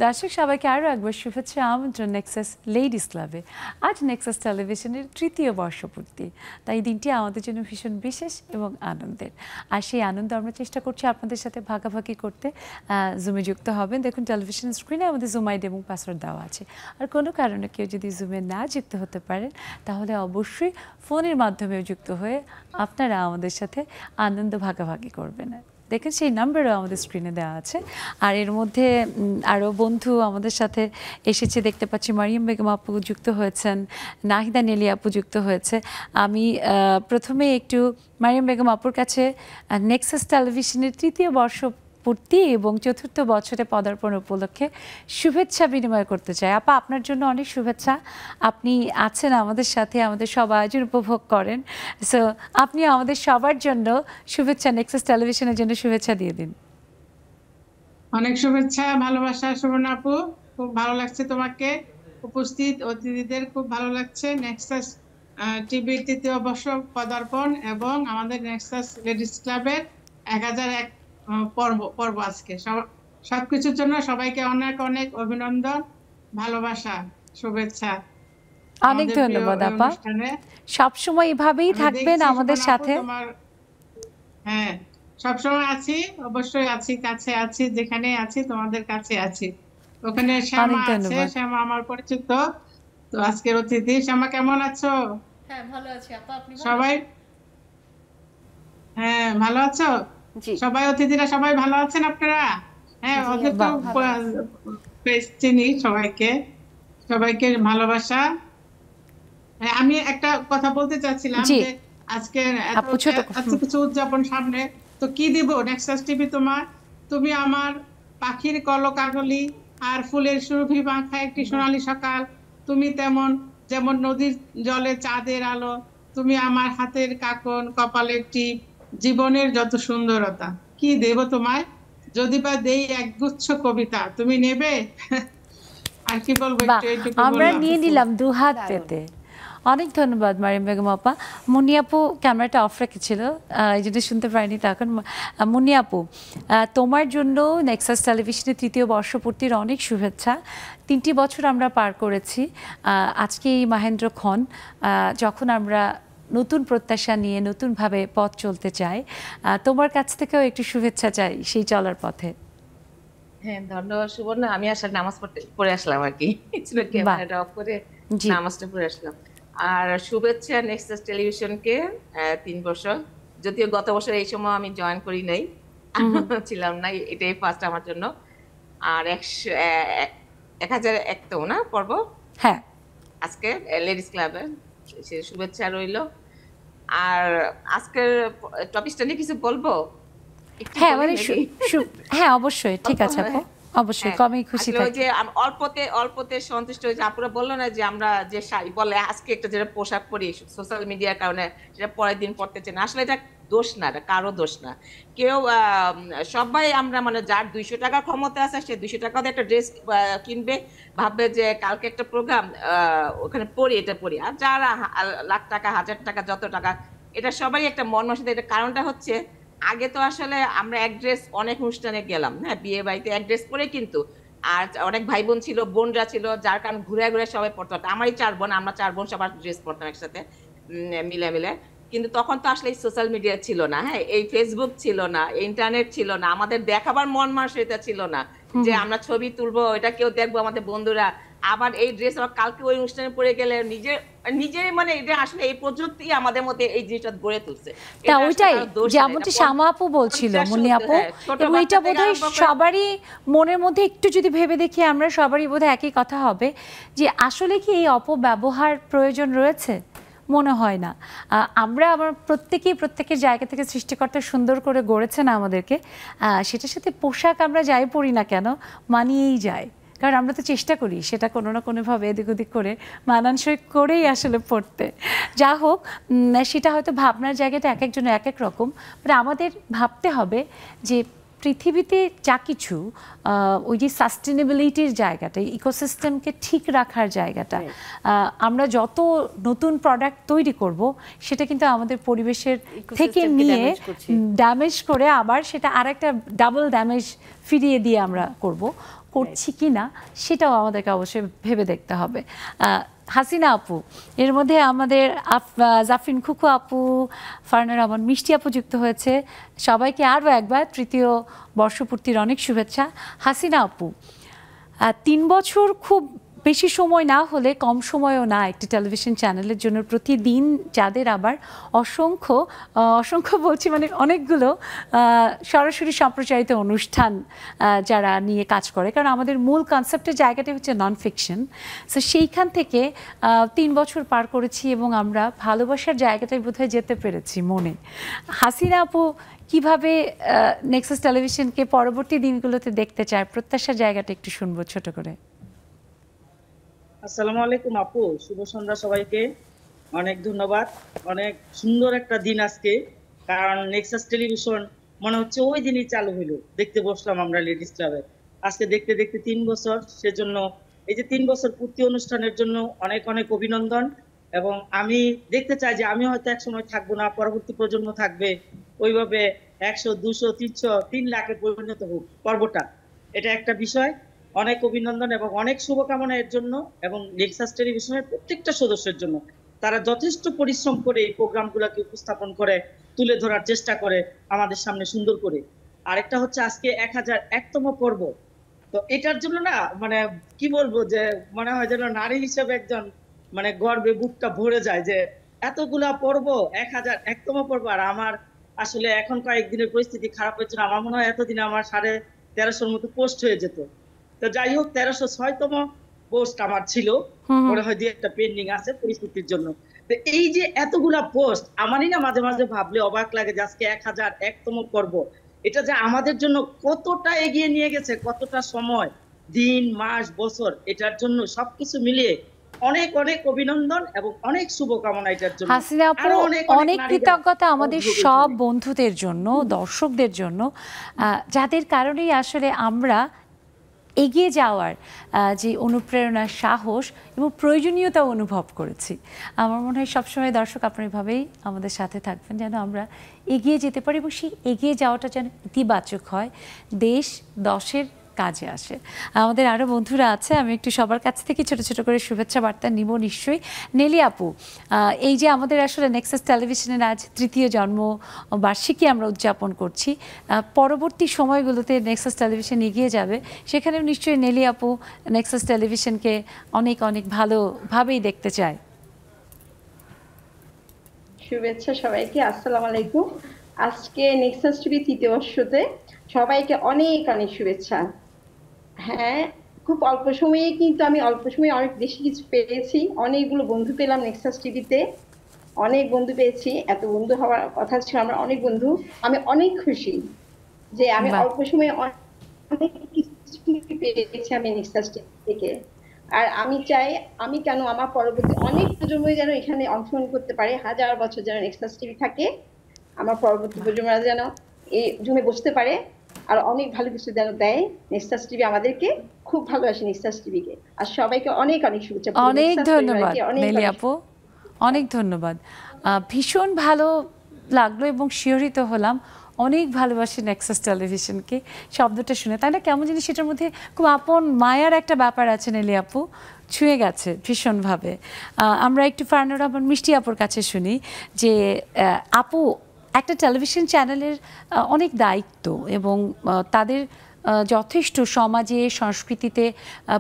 দর্শক সবাইকে আরও একবার শুভেচ্ছা, আমন্ত্রণ নেক্সাস লেডিস ক্লাবে। আজ নেক্সাস টেলিভিশনের ৩য় বর্ষপূর্তি, তাই এই দিনটি আমাদের জন্য ভীষণ বিশেষ এবং আনন্দের। আর সেই আনন্দ আমরা চেষ্টা করছি আপনাদের সাথে ভাগাভাগি করতে। জুমে যুক্ত হবেন, দেখুন টেলিভিশন স্ক্রিনে আমাদের জুম আইডি এবং পাসওয়ার্ড দেওয়া আছে। আর কোনো কারণে কেউ যদি জুমে না যুক্ত হতে পারেন, তাহলে অবশ্যই ফোনের মাধ্যমেও যুক্ত হয়ে আপনারা আমাদের সাথে আনন্দ ভাগাভাগি করবেন। দেখেন সেই নাম্বারও আমাদের স্ক্রিনে দেওয়া আছে। আর এর মধ্যে আরও বন্ধু আমাদের সাথে এসেছে, দেখতে পাচ্ছি মারিয়াম বেগম আপু যুক্ত হয়েছেন, নাহিদা নেলি আপু যুক্ত হয়েছে। আমি প্রথমে একটু মারিয়াম বেগম আপুর কাছে নেক্সাস টেলিভিশনের ৩য় বর্ষ পূর্তি এবং ৪র্থ বছরে পদার্পণ উপলক্ষে শুভেচ্ছা বিনিময় করতে চাই। আপা, আপনার জন্য অনেক শুভেচ্ছা। আপনি আছেন আমাদের সাথে, আমাদের সব আয়োজন উপভোগ করেন। সো আপনি আমাদের সবার জন্য শুভেচ্ছা, নেক্সাস টেলিভিশনের জন্য শুভেচ্ছা দিয়ে দিন। অনেক শুভেচ্ছা, ভালোবাসা সুবর্ণা আপু। খুব ভালো লাগছে তোমাকে, উপস্থিত অতিথিদের খুব ভালো লাগছে। নেক্সাস টিভির ৩য় বর্ষ পদার্পণ এবং আমাদের নেক্সাস লেডিস ক্লাবের 1001 পর্ব আজকে। সবকিছুর জন্য সবাইকে অনেক অনেক অভিনন্দন, ভালোবাসা, শুভেচ্ছা। অনেক ধন্যবাদ আপা, সবসময় এভাবেই থাকবেন আমাদের সাথে। হ্যাঁ, সবসময় আছি, অবশ্যই আছি, কাছে আছি, যেখানে আছি তোমাদের কাছে আছি। ওখানে শ্যামা আছে, শ্যামা আমার পরিচিত, তো আজকের অতিথি। শ্যামা, কেমন আছো? হ্যাঁ, ভালো আছি আপা, আপনি? সবাই হ্যাঁ ভালো আছো? সবাই অতিথিরা সবাই ভালো আছেন আপনারা? হ্যাঁ, ওদের তো চিনি সবাইকে, সবাইকে ভালোবাসা। আমি একটা কথা বলতে চাচ্ছিলাম যে আজকে এত কিছু উদযাপন সামনে, তো কি দিব নেক্সাস টিভি তোমার? তুমি আমার পাখির কলকাকলি আর ফুলের সুরভি মাখা একটি সোনালী সকাল, তুমি যেমন নদীর জলে চাঁদের আলো, তুমি আমার হাতের কাকন, কপালের টিপ, জীবনের যত সুন্দরতা। কি দেব তোমায়? যদি বা দেই একগুচ্ছ কবিতা, তুমি নেবে? আর কি বলবো, আমরা নিয়ে নিলাম দুহাত পেতে। অনেক ধন্যবাদ মারিয়াম বেগম আপা। মুন্নি আপু ক্যামেরাটা অফ রেখেছিল, এই জন্য শুনতে পারিনি। তখন মুন্নি আপু, তোমার জন্য নেক্সাস টেলিভিশনের ৩য় বর্ষপূর্তির অনেক শুভেচ্ছা। 3টি বছর আমরা পার করেছি। আজকে এই মহেন্দ্রক্ষণ, যখন আমরা নতুন প্রত্যাশা নিয়ে নতুনভাবে পথ চলতে চাই, তোমার কাছ থেকেও একটু শুভেচ্ছা চাই সেই চলার পথে। হ্যাঁ, ধন্যবাদ সুবর্ণা। আমি আসলে নামাজ পড়ে আসলাম আর কি, ক্যামেরাটা অফ করে নামাজটা পড়ে আসলাম। আর শুভেচ্ছা নেক্সাস টেলিভিশনকে 3 বছর, যদিও গত বছর এই সময় আমি জয়েন করি নাই, ছিলাম না, এটাই ফার্স্ট আমার জন্য। আর 1001 তো না পর্ব, হ্যাঁ, আজকে লেডিস ক্লাবে, সে শুভেচ্ছা রইল। আর আজকের টপিকটা নিয়ে কিছু বলবো? হ্যাঁ, মানে হ্যাঁ অবশ্যই, ঠিক আছে আপু, অবশ্যই কমই খুশি থাকি। যে অল্পতে সন্তুষ্ট হয়েছে। আপুরা বললো না যে আমরা যে শাড়ি বলে আজকে একটা যেটা পোশাক পরি সোশ্যাল মিডিয়ার কারণে সেটা পরের দিন পড়তে চাই না, আসলে এটা দোষ না, এটা কারো দোষ না। কেউ সবাই আমরা মানে যার 200 টাকা ক্ষমতা আছে সে 200 টাকা দিয়ে একটা ড্রেস কিনবে, ভাববে যে কালকে একটা প্রোগ্রাম ওখানে পরি, এটা পরি। আর যারা লাখ টাকা, 1000 টাকা, যত টাকা, এটা সবাই একটা মন মানসিকতা। এটা কারণটা হচ্ছে আগে তো আসলে আমরা এক ড্রেস অনেক অনুষ্ঠানে গেলাম, হ্যাঁ, বিয়ে বাড়িতে এক ড্রেস পরে, কিন্তু আর অনেক ভাই বোন ছিল, বোনরা ছিল, যার কারণে ঘুরে ঘুরে সবাই পড়তে পারতো। আমারই 4 বোন, আমরা 4 বোন সবার ড্রেস পরতাম একসাথে মিলে। কিন্তু তখন তো আসলে এই সোশ্যাল মিডিয়া ছিল না, হ্যাঁ, এই ফেসবুক ছিল না, ইন্টারনেট ছিল না, আমাদের দেখাবার মন মানসিকতা ছিল না যে আমরা ছবি তুলবো, এটা কেউ দেখবো, আমাদের বন্ধুরা। আবার এই ড্রেস আবার কালকে ওই অনুষ্ঠানে পরে গেলে নিজের মানে এটা আসলে এই প্রযুক্তি আমাদের মধ্যে এই জিনিসটা গড়ে তুলছে। তা ওইটাই যেমনটি শামা আপু বলছিল, মুন্নি আপু, এবং এটা বোধহয় সবারই মনের মধ্যে একটু যদি ভেবে দেখি আমরা, সবারই বোধহয় একই কথা হবে যে আসলে কি এই অপব্যবহার প্রয়োজন রয়েছে? মনে হয় না। আমরা আবার প্রত্যেকের জায়গা থেকে সৃষ্টিকর্তা সুন্দর করে গড়েছেন আমাদেরকে, সেটার সাথে পোশাক আমরা যাই পরি না কেন মানিয়েই যায়, কারণ আমরা তো চেষ্টা করি সেটা কোনো না কোনোভাবে এদিক ওদিক করে মানানসই করেই আসলে পড়তে। যা হোক, সেটা হয়তো ভাবনার জায়গাটা এক একজনের এক এক রকম, বাট আমাদের ভাবতে হবে যে পৃথিবীতে যা কিছু ওই যে সাস্টেনেবিলিটির জায়গাটা, ইকোসিস্টেমকে ঠিক রাখার জায়গাটা, আমরা যত নতুন প্রোডাক্ট তৈরি করব সেটা কিন্তু আমাদের পরিবেশের থেকে নিয়ে ড্যামেজ করে আবার সেটা আরেকটা ডাবল ড্যামেজ ফিরিয়ে দিয়ে আমরা করছি কি না সেটাও আমাদেরকে অবশ্যই ভেবে দেখতে হবে। হাসিনা আপু, এর মধ্যে আমাদের জাফরিন খুকু আপু, ফারহানা রহমান মিষ্টি আপু যুক্ত হয়েছে। সবাইকে আরও একবার 3য় বর্ষপূর্তির অনেক শুভেচ্ছা। হাসিনা আপু, 3 বছর খুব বেশি সময় না হলে কম সময়ও না একটি টেলিভিশন চ্যানেলের জন্য প্রতিদিন যাদের আবার অসংখ্য অসংখ্য বলছি মানে অনেকগুলো সরাসরি সম্প্রচারিত অনুষ্ঠান যারা নিয়ে কাজ করে, কারণ আমাদের মূল কনসেপ্টের জায়গাটা হচ্ছে নন ফিকশন। সো সেইখান থেকে 3 বছর পার করেছি এবং আমরা ভালোবাসার জায়গাটায় বোধহয় যেতে পেরেছি মনে। হাসিনা আপু কিভাবে নেক্সাস টেলিভিশনকে পরবর্তী দিনগুলোতে দেখতে চায়, প্রত্যাশার জায়গাটা একটু শুনবো ছোট করে। আসসালামু আলাইকুম আপু, শুভ সন্ধ্যা সবাইকে। অনেক ধন্যবাদ। অনেক সুন্দর একটা দিন আজকে, কারণ নেক্সাস টেলিভিশন মনে হচ্ছে ওই দিনই চালু হলো। দেখতে বসলাম আমরা লেডিস ক্লাবে, আজকে দেখতে দেখতে 3 বছর। সেজন্য এই যে 3 বছর পূর্তি অনুষ্ঠানের জন্য অনেক অনেক অভিনন্দন। এবং আমি দেখতে চাই যে আমি হয়তো এক সময় থাকবো না, পরবর্তী প্রজন্ম থাকবে, ওইভাবে 100, 200, 300, 3 লাখে পরিণত হোক পর্বটা। এটা একটা বিষয়। অনেক অভিনন্দন এবং অনেক শুভকামনা এর জন্য, এবং নেক্সাস টেলিভিশনের প্রত্যেকটা সদস্যের জন্য। তারা যথেষ্ট পরিশ্রম করে এই প্রোগ্রামগুলোকে উপস্থাপন করে, তুলে ধরার চেষ্টা করে আমাদের সামনে সুন্দর করে। আরেকটা হচ্ছে আজকে 1001তম পর্ব। তো এটার জন্য না মানে কি বলবো, যে মনে হয় যেন নারী হিসেবে একজন মানে গর্বে বুকটা ভরে যায় যে এতগুলা পর্ব, 1001তম পর্ব। আর আমার আসলে এখন কয়েকদিনের পরিস্থিতি খারাপ হয়েছিল, আমার মনে হয় এতদিনে আমার 1350-র মতো পোস্ট হয়ে যেত। তো যাই হোক, 1306তম পোস্ট আমার ছিল, মনে হয় একটা পেন্ডিং আছে পরিস্থিতির জন্য। তো এই যে এতগুলা পোস্ট, আমারই না মাঝে মাঝে ভাবলে অবাক লাগে যে আজকে 1001তম পর্ব, এটা যে আমাদের জন্য কতটা এগিয়ে নিয়ে গেছে, কতটা সময়, দিন, মাস, বছর, এটার জন্য সবকিছু মিলিয়ে অনেক অনেক অভিনন্দন এবং অনেক শুভকামনা এটার জন্য। হাসিনা আপু, অনেক কৃতজ্ঞতা আমাদের সব বন্ধুদের জন্য, দর্শকদের জন্য, যাদের কারণেই আসলে আমরা এগিয়ে যাওয়ার যে অনুপ্রেরণা, সাহস এবং প্রয়োজনীয়তা অনুভব করেছি। আমার মনে হয় সবসময় দর্শক আপনার এভাবেই আমাদের সাথে থাকবেন, যেন আমরা এগিয়ে যেতে পারি এবং সেই এগিয়ে যাওয়াটা যেন ইতিবাচক হয়, দেশ দশের কাজে আসে। আমাদের আরও বন্ধুরা আছে, আমি একটু সবার কাছ থেকে ছোট ছোট করে শুভেচ্ছা বার্তা নিব নিশ্চয়ই। নেলি আপু, এই যে আমাদের আসলে নেক্সাস টেলিভিশনের আজ তৃতীয় জন্মবার্ষিকী আমরা উদযাপন করছি, পরবর্তী সময়গুলোতে নেক্সাস টেলিভিশন এগিয়ে যাবে, সেখানেও নিশ্চয়ই নেলি আপু নেক্সাস টেলিভিশনকে অনেক অনেক ভালোভাবেই দেখতে চায়। শুভেচ্ছা সবাইকে, আসসালামু আলাইকুম। আজকে নেক্সাস টিভি তৃতীয় বর্ষতে সবাইকে অনেক অনেক শুভেচ্ছা। হ্যাঁ, খুব অল্প সময়ে কিন্তু আমি অল্প সময়ে অনেক বেশি কিছু পেয়েছি, অনেকগুলো বন্ধু পেলাম নেক্সাস টিভিতে, অনেক বন্ধু পেয়েছি। এত বন্ধু হওয়ার কথা ছিল আমরা অনেক বন্ধু। আমি অনেক খুশি যে আমি অল্প সময়ে অনেক কিছু পেয়েছি আমি নেক্সাস টিভি থেকে। আর আমি চাই, আমি কেন আমার পরবর্তী অনেক প্রজন্মই যেন এখানে অংশগ্রহণ করতে পারে, 1000 বছর যেন নেক্সাস টিভি থাকে, আমার পরবর্তী প্রজন্মরা যেন এই জমে বসতে পারে আর অনেক ভালো কিছু যেন দেয় নেক্সাস টিভি আমাদেরকে। খুব ভালোবাসি নেক্সাস টিভিকে। আর সবাইকে অনেক অনেক শুভেচ্ছা। অনেক ধন্যবাদ নেলি আপু, অনেক ধন্যবাদ। ভীষণ ভালো লাগলো এবং শিহরিত হলাম, অনেক ভালোবাসি নেক্সাস টেলিভিশনকে শব্দটা শুনে, তাই না? কেমন জিনিস সেটার মধ্যে খুব আপন মায়ার একটা ব্যাপার আছে নেলি আপু, ছুঁয়ে গেছে ভীষণভাবে। আমরা একটু ফারহানা রহমান মিষ্টি আপুর কাছে শুনি যে আপু, একটা টেলিভিশন চ্যানেলের অনেক দায়িত্ব এবং তাদের যথেষ্ট সমাজে সংস্কৃতিতে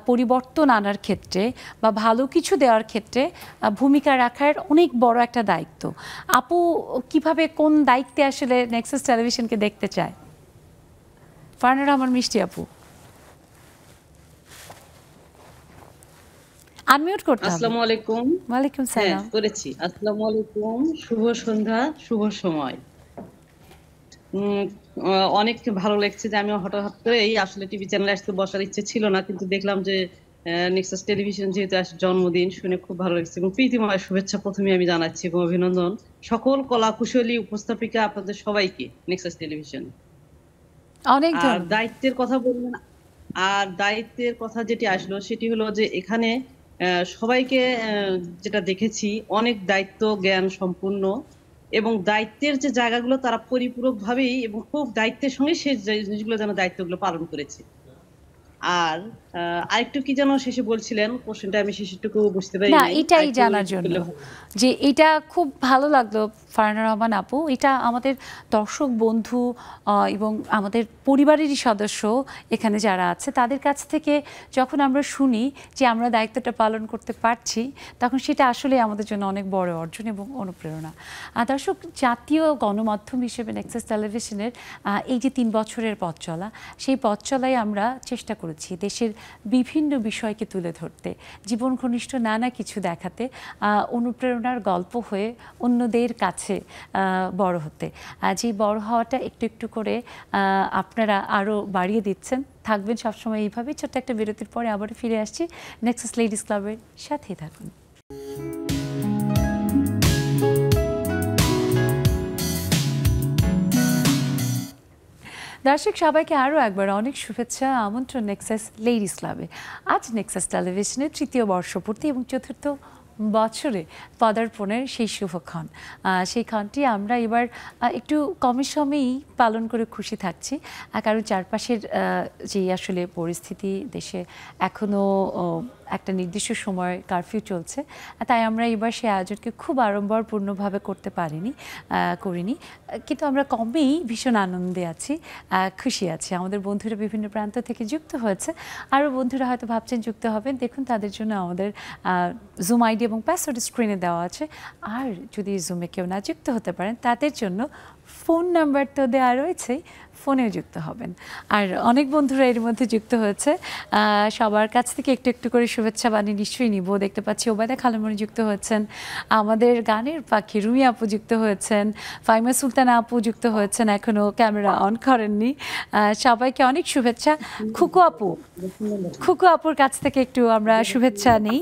পরিবর্তন আনার ক্ষেত্রে বা ভালো কিছু দেওয়ার ক্ষেত্রে ভূমিকা রাখার অনেক বড় একটা দায়িত্ব। আপু কিভাবে, কোন দায়িত্বে আসলে নেক্সাস টেলিভিশনকে দেখতে চায়? ফারহানা রহমান মিষ্টি আপু, আনমিউট করতে হবে। আসসালামু আলাইকুম। ওয়ালাইকুম সালাম। করেছি। আসসালামু আলাইকুম, শুভ সন্ধ্যা, শুভ সময়। অনেক ভালো লাগছে যে আমি হঠাৎ করে এই আসলে টিভি চ্যানেলে আসতে বসার ইচ্ছে ছিল না, কিন্তু দেখলাম যে নেক্সাস টেলিভিশন যেহেতু জন্মদিন, শুনে খুব ভালো লাগছে এবং প্রীতিময় শুভেচ্ছা প্রথমে আমি জানাচ্ছি এবং অভিনন্দন সকল কলা কুশলী উপস্থাপিকা আপনাদের সবাইকে নেক্সাস টেলিভিশন। অনেক ধন্যবাদ। দায়িত্বের কথা বললেন, আর দায়িত্বের কথা যেটি আসলো সেটি হলো যে এখানে সবাইকে যেটা দেখেছি অনেক দায়িত্ব জ্ঞান সম্পূর্ণ এবং দায়িত্বের যে জায়গাগুলো তারা পরিপূরক ভাবেই এবং খুব দায়িত্বের সঙ্গে সেই জিনিসগুলো যেন দায়িত্বগুলো পালন করেছে। আর আরেকটু কি যেন শেষে বলছিলেন, কোশ্চেনটা আমি শেষেটুকু বুঝতে পারি না, এটাই জানার জন্য যে এটা খুব ভালো লাগলো ফারহানা রহমান আপু, এটা আমাদের দর্শক বন্ধু এবং আমাদের পরিবারেরই সদস্য এখানে যারা আছে তাদের কাছ থেকে যখন আমরা শুনি যে আমরা দায়িত্বটা পালন করতে পারছি, তখন সেটা আসলে আমাদের জন্য অনেক বড় অর্জন এবং অনুপ্রেরণা। দর্শক, জাতীয় গণমাধ্যম হিসেবে নেক্সাস টেলিভিশনের এই যে 3 বছরের পথ চলা, সেই পথ চলায় আমরা চেষ্টা করেছি দেশের বিভিন্ন বিষয়কে তুলে ধরতে, জীবন ঘনিষ্ঠ নানা কিছু দেখাতে, অনুপ্রেরণার গল্প হয়ে অন্যদের কাছে বড় হতে। যে বড় হওয়াটা একটু একটু করে আপনারা আরও বাড়িয়ে দিচ্ছেন। থাকবেন সবসময় এইভাবে। ছোট্ট একটা বিরতির পরে আবার ফিরে আসছি। নেক্সাস লেডিস ক্লাবের সাথেই থাকুন। দর্শক সবাইকে আরও একবার অনেক শুভেচ্ছা, আমন্ত্রণ নেক্সাস লেডিস ক্লাবে। আজ নেক্সাস টেলিভিশনের 3য় বর্ষপূর্তি এবং 4র্থ বছরে পদার্পণের সেই শুভক্ষণ, সেই ক্ষণটি আমরা এবার একটু কমে সমেই পালন করে খুশি থাকছি। কারণ চারপাশের যে আসলে পরিস্থিতি, দেশে এখনও একটা নির্দিষ্ট সময় কারফিউ চলছে, তাই আমরা এবার সেই আয়োজনকে খুব আড়ম্বরপূর্ণভাবে করতে করিনি, কিন্তু আমরা কমেই ভীষণ আনন্দে আছি, খুশি আছি। আমাদের বন্ধুরা বিভিন্ন প্রান্ত থেকে যুক্ত হয়েছে, আরও বন্ধুরা হয়তো ভাবছেন যুক্ত হবেন। দেখুন, তাদের জন্য আমাদের জুম আইডি এবং পাসওয়ার্ড স্ক্রিনে দেওয়া আছে। আর যদি জুমে কেউ না যুক্ত হতে পারেন, তাদের জন্য ফোন নাম্বার তো দেওয়া রয়েছে, ফোনেও যুক্ত হবেন। আর অনেক বন্ধুরা এর মধ্যে যুক্ত হয়েছে, সবার কাছ থেকে একটু একটু করে শুভেচ্ছা বাণী নিশ্চয়ই নিব। দেখতে পাচ্ছি ওবায়দা খালামণি যুক্ত হয়েছেন, আমাদের গানের পাখি রুমি আপু যুক্ত হয়েছেন, ফাইমা সুলতানা আপু যুক্ত হয়েছেন, এখনও ক্যামেরা অন করেননি। সবাইকে অনেক শুভেচ্ছা। খুকু আপুর কাছ থেকে একটু আমরা শুভেচ্ছা নিই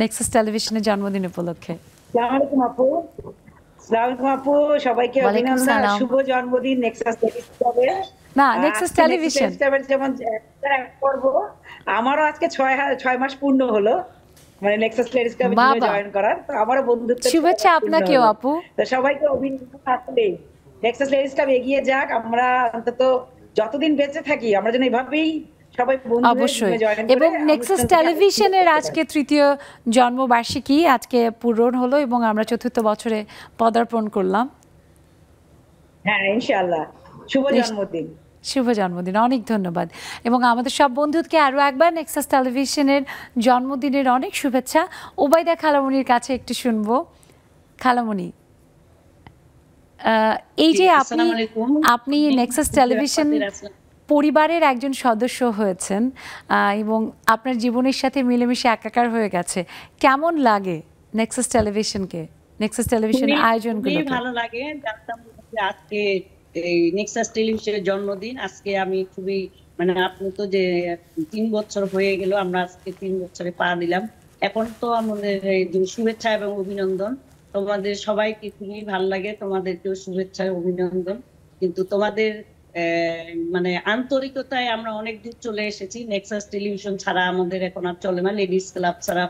নেক্সাস টেলিভিশনের জন্মদিন উপলক্ষে। আপু, সবাইকে অভিনন্দন, শুভ জন্মদিন নেক্সাস টেলিভিশনের। না, নেক্সাস টেলিভিশন যেমন করব, আমারও আজকে 6 মাস পূর্ণ হলো, মানে নেক্সাস টেলিভিশনে জয়েন করার। তো আমারও বন্ধুত্ব, শুভেচ্ছা আপনাকেও আপু। তো সবাইকে অভিনন্দন। আসলে নেক্সাস টেলিভিশন এগিয়ে যাক, আমরা অন্তত যতদিন বেঁচে থাকি আমরা যেন এইভাবেই অবশ্যই। এবং নেক্সাস টেলিভিশনের আজকে 3য় জন্মবার্ষিকী আজকে পূরণ হলো এবং আমরা 4র্থ বছরে পদার্পণ করলাম। হ্যাঁ, ইনশাআল্লাহ শুভ জন্মদিন। শুভ জন্মদিন, অনেক ধন্যবাদ। এবং আমাদের সব বন্ধুকে আরও একবার নেক্সাস টেলিভিশনের জন্মদিনের অনেক শুভেচ্ছা। ওবায়দা খালামণির কাছে একটু শুনবো। খালামণি, এই যে আপনি নেক্সাস টেলিভিশন পরিবারের একজন সদস্য হয়েছেন এবং আপনার জীবনের সাথে মিলেমিশে একাকার হয়ে গেছে, কেমন লাগে নেক্সাস টেলিভিশনকে, নেক্সাস টেলিভিশনের আয়োজনগুলো? ভালো লাগে। জানতাম যে আজকে এই নেক্সাস টেলিভিশনের জন্মদিন। আজকে আমি খুবই, মানে আপনি তো যে 3 বছর হয়ে গেল, আমরা আজকে 3 বছরে পা দিলাম। এখন তো আমাদের শুভেচ্ছা এবং অভিনন্দন। তোমাদের সবাইকে খুবই ভালো লাগে, তোমাদেরকেও শুভেচ্ছা অভিনন্দন। কিন্তু তোমাদের মানে আন্তরিকতায় আমরা অনেক দূর চলে এসেছি। নেক্সাস টেলিভিশন ছাড়া আমাদের এখন আর চলে না, লেডিস ক্লাব ছাড়া।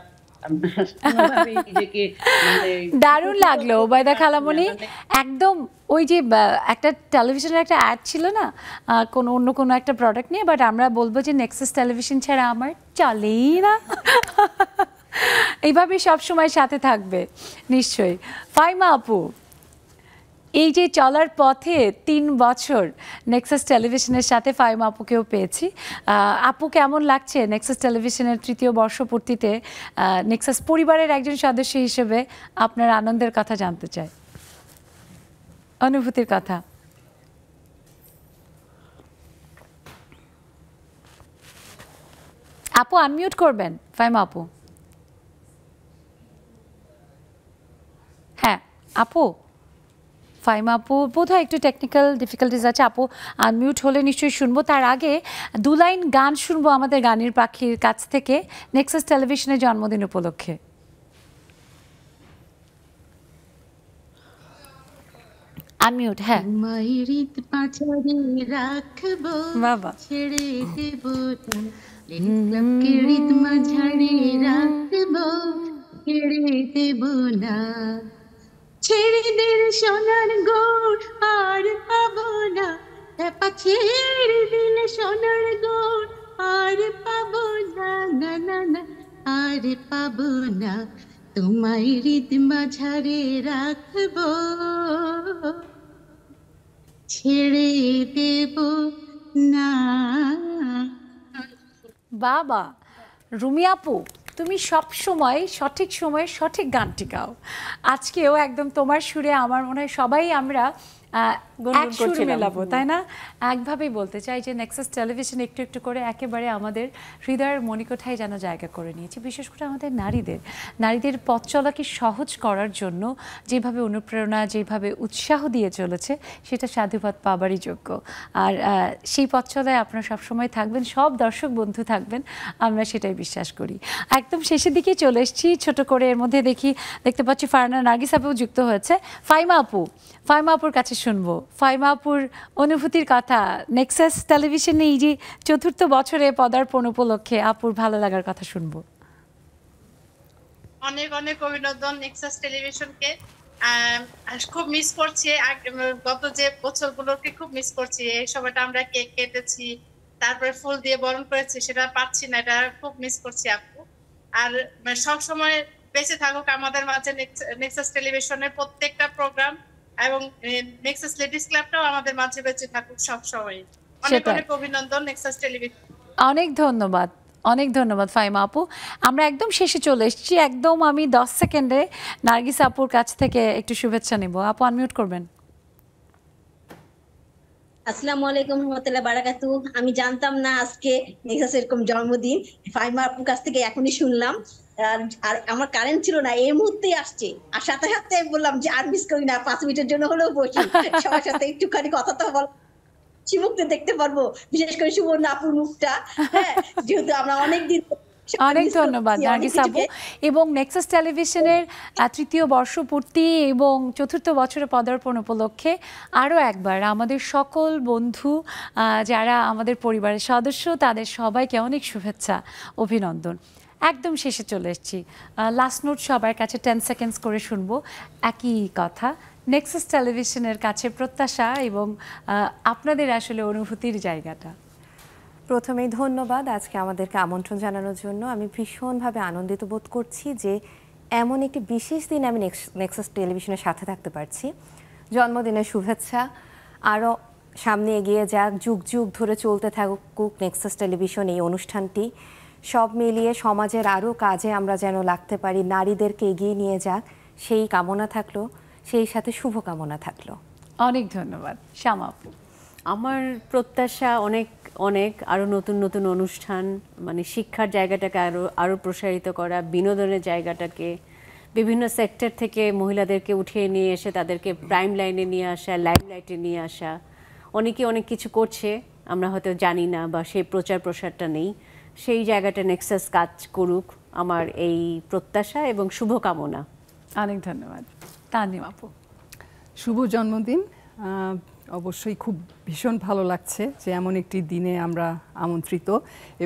দারুণ লাগলো ওবায়দা খালামণি। একদম ওই যে একটা টেলিভিশনের একটা অ্যাড ছিল না, অন্য কোনো একটা প্রোডাক্ট নিয়ে, বাট আমরা বলবো যে নেক্সাস টেলিভিশন ছাড়া আমার চলেই না। এইভাবে সবসময় সাথে থাকবে নিশ্চয়ই। ফাইমা আপু, এই যে চলার পথে 3 বছর নেক্সাস টেলিভিশনের সাথে ফাইমা আপুকেও পেয়েছি, আপু কেমন লাগছে নেক্সাস টেলিভিশনের 3য় বর্ষপূর্তিতে নেক্সাস পরিবারের একজন সদস্য হিসেবে আপনার আনন্দের কথা জানতে চাই, অনুভূতির কথা। আপু আনমিউট করবেন, ফাইমা আপু। হ্যাঁ আপু, ফাইমা আপু বোধহয় একটু টেকনিক্যাল ডিফিকাল্টিস আছে, আপু আনমিউট হলে নিশ্চয়ই শুনবো। তার আগে 2 লাইন গান শুনবো আমাদের গানের পাখির কাছ থেকে নেক্সাস টেলিভিশনের জন্মদিন উপলক্ষে। আনমিউট। হ্যাঁ, বাবা ছেড়ে দেব না, ছেড়ে দিল সোনার গোড় আর পাবো না, ছেড়ে দিল সোনার গোড় আর পাবো না, না না না আর পাবো না, তোমায় হৃদ মাঝারে রাখব, ছেড়ে দেব না। বাবা রুমি আপু, তুমি সব সময় সঠিক সময়ে সঠিক গানটি গাও। আজকেও একদম তোমার সুরে আমার মনে হয় সবাই আমরা এক সুর মেলাবো, তাই না? একভাবেই বলতে চাই যে নেক্সাস টেলিভিশন একটু একটু করে একেবারে আমাদের হৃদয়ের মণিকোঠায় যেন জায়গা করে নিয়েছে। বিশেষ করে আমাদের নারীদের পথ চলাকে সহজ করার জন্য যেভাবে অনুপ্রেরণা, যেভাবে উৎসাহ দিয়ে চলেছে, সেটা সাধুবাদ পাবারই যোগ্য। আর সেই পথ চলায় আপনারা সবসময় থাকবেন, সব দর্শক বন্ধু থাকবেন, আমরা সেটাই বিশ্বাস করি। একদম শেষের দিকে চলে এসেছি ছোট করে। এর মধ্যে দেখতে পাচ্ছি ফারহানা নার্গিস আপু যুক্ত হয়েছে। ফাইমা আপুর কাছে শুনবো ফাইমা আপুর অনুভূতির কথা। নেক্সাস টেলিভিশনে এই যে ৪র্থ বছরে পদার্পণ উপলক্ষে আপুর ভালো লাগার কথা শুনবো। অনেক অনেক অভিনন্দন নেক্সাস টেলিভিশনকে। খুব মিস করছি, গত যে বছরগুলোকে খুব মিস করছি। এই সময়টা আমরা কেক কেটেছি, তারপরে ফুল দিয়ে বরণ করেছি, সেটা পাচ্ছি না, এটা খুব মিস করছি আপু। আর সব সময় বেঁচে থাকুক আমাদের মাঝে নেক্সাস টেলিভিশনের প্রত্যেকটা প্রোগ্রাম, এবং নেক্সাস লেডিস ক্লাবটাও আমাদের মাঝে বেঁচে থাকুক সব সময়। অনেক অনেক অভিনন্দন নেক্সাস টেলিভিশন। অনেক ধন্যবাদ ফাইমা আপু। আমরা একদম শেষে চলে এসেছি, একদম আমি 10 সেকেন্ডে নার্গিস আপুর কাছ থেকে একটু শুভেচ্ছা নেব। আপু আনমিউট করবেন। আসসালামু আলাইকুম রহমতুল্লাহ বারাকাতু। আমি জানতাম না আজকে নেক্সাস এরকম জন্মদিন, ফাইমা আপুর কাছ থেকে এখনই শুনলাম। আর আমার কারেন্ট ছিল না, এই মুহূর্তেই আসছে, আর সাথে সাথে বললাম যে আর মিস করি না, 5 মিনিটের জন্য হলেও বসি, সবার সাথে একটুখানি কথা তো বল, মুখটা দেখতে পারবো, বিশেষ করে সুবর্ণ আপুর মুখটা। হ্যাঁ, যেহেতু আমরা অনেকদিন। অনেক ধন্যবাদ নার্গিস আপু। এবং নেক্সাস টেলিভিশনের 3য় বর্ষপূর্তি এবং 4র্থ বছরে পদার্পণ উপলক্ষে আরও একবার আমাদের সকল বন্ধু যারা আমাদের পরিবারের সদস্য, তাদের সবাইকে অনেক শুভেচ্ছা, অভিনন্দন। একদম শেষে চলে এসেছি, লাস্ট নোট সবার কাছে 10 সেকেন্ডস করে শুনবো। একই কথা, নেক্সাস টেলিভিশনের কাছে প্রত্যাশা এবং আপনাদের আসলে অনুভূতির জায়গাটা। প্রথমেই ধন্যবাদ আজকে আমাদেরকে আমন্ত্রণ জানানোর জন্য। আমি ভীষণভাবে আনন্দিত বোধ করছি যে এমন একটি বিশেষ দিন আমি নেক্সাস টেলিভিশনের সাথে থাকতে পারছি। জন্মদিনের শুভেচ্ছা, আরও সামনে এগিয়ে যাক, যুগ যুগ ধরে চলতে থাকুক নেক্সাস টেলিভিশন এই অনুষ্ঠানটি। সব মিলিয়ে সমাজের আরও কাজে আমরা যেন লাগতে পারি, নারীদেরকে এগিয়ে নিয়ে যাক, সেই কামনা থাকলো, সেই সাথে শুভকামনা থাকলো। অনেক ধন্যবাদ শ্যামা আপু। আমার প্রত্যাশা অনেক আরও নতুন নতুন অনুষ্ঠান, মানে শিক্ষার জায়গাটাকে আরও প্রসারিত করা, বিনোদনের জায়গাটাকে বিভিন্ন সেক্টর থেকে মহিলাদেরকে উঠিয়ে নিয়ে এসে তাদেরকে প্রাইম লাইনে নিয়ে আসা, লাইমলাইটে নিয়ে আসা। অনেকে অনেক কিছু করছে, আমরা হয়তো জানি না, বা সেই প্রচার প্রসারটা নেই। সেই জায়গাটা নেক্সাস কাজ করুক, আমার এই প্রত্যাশা এবং শুভকামনা। অনেক ধন্যবাদ তানিম আপু। শুভ জন্মদিন। অবশ্যই খুব ভীষণ ভালো লাগছে যে এমন একটি দিনে আমরা আমন্ত্রিত,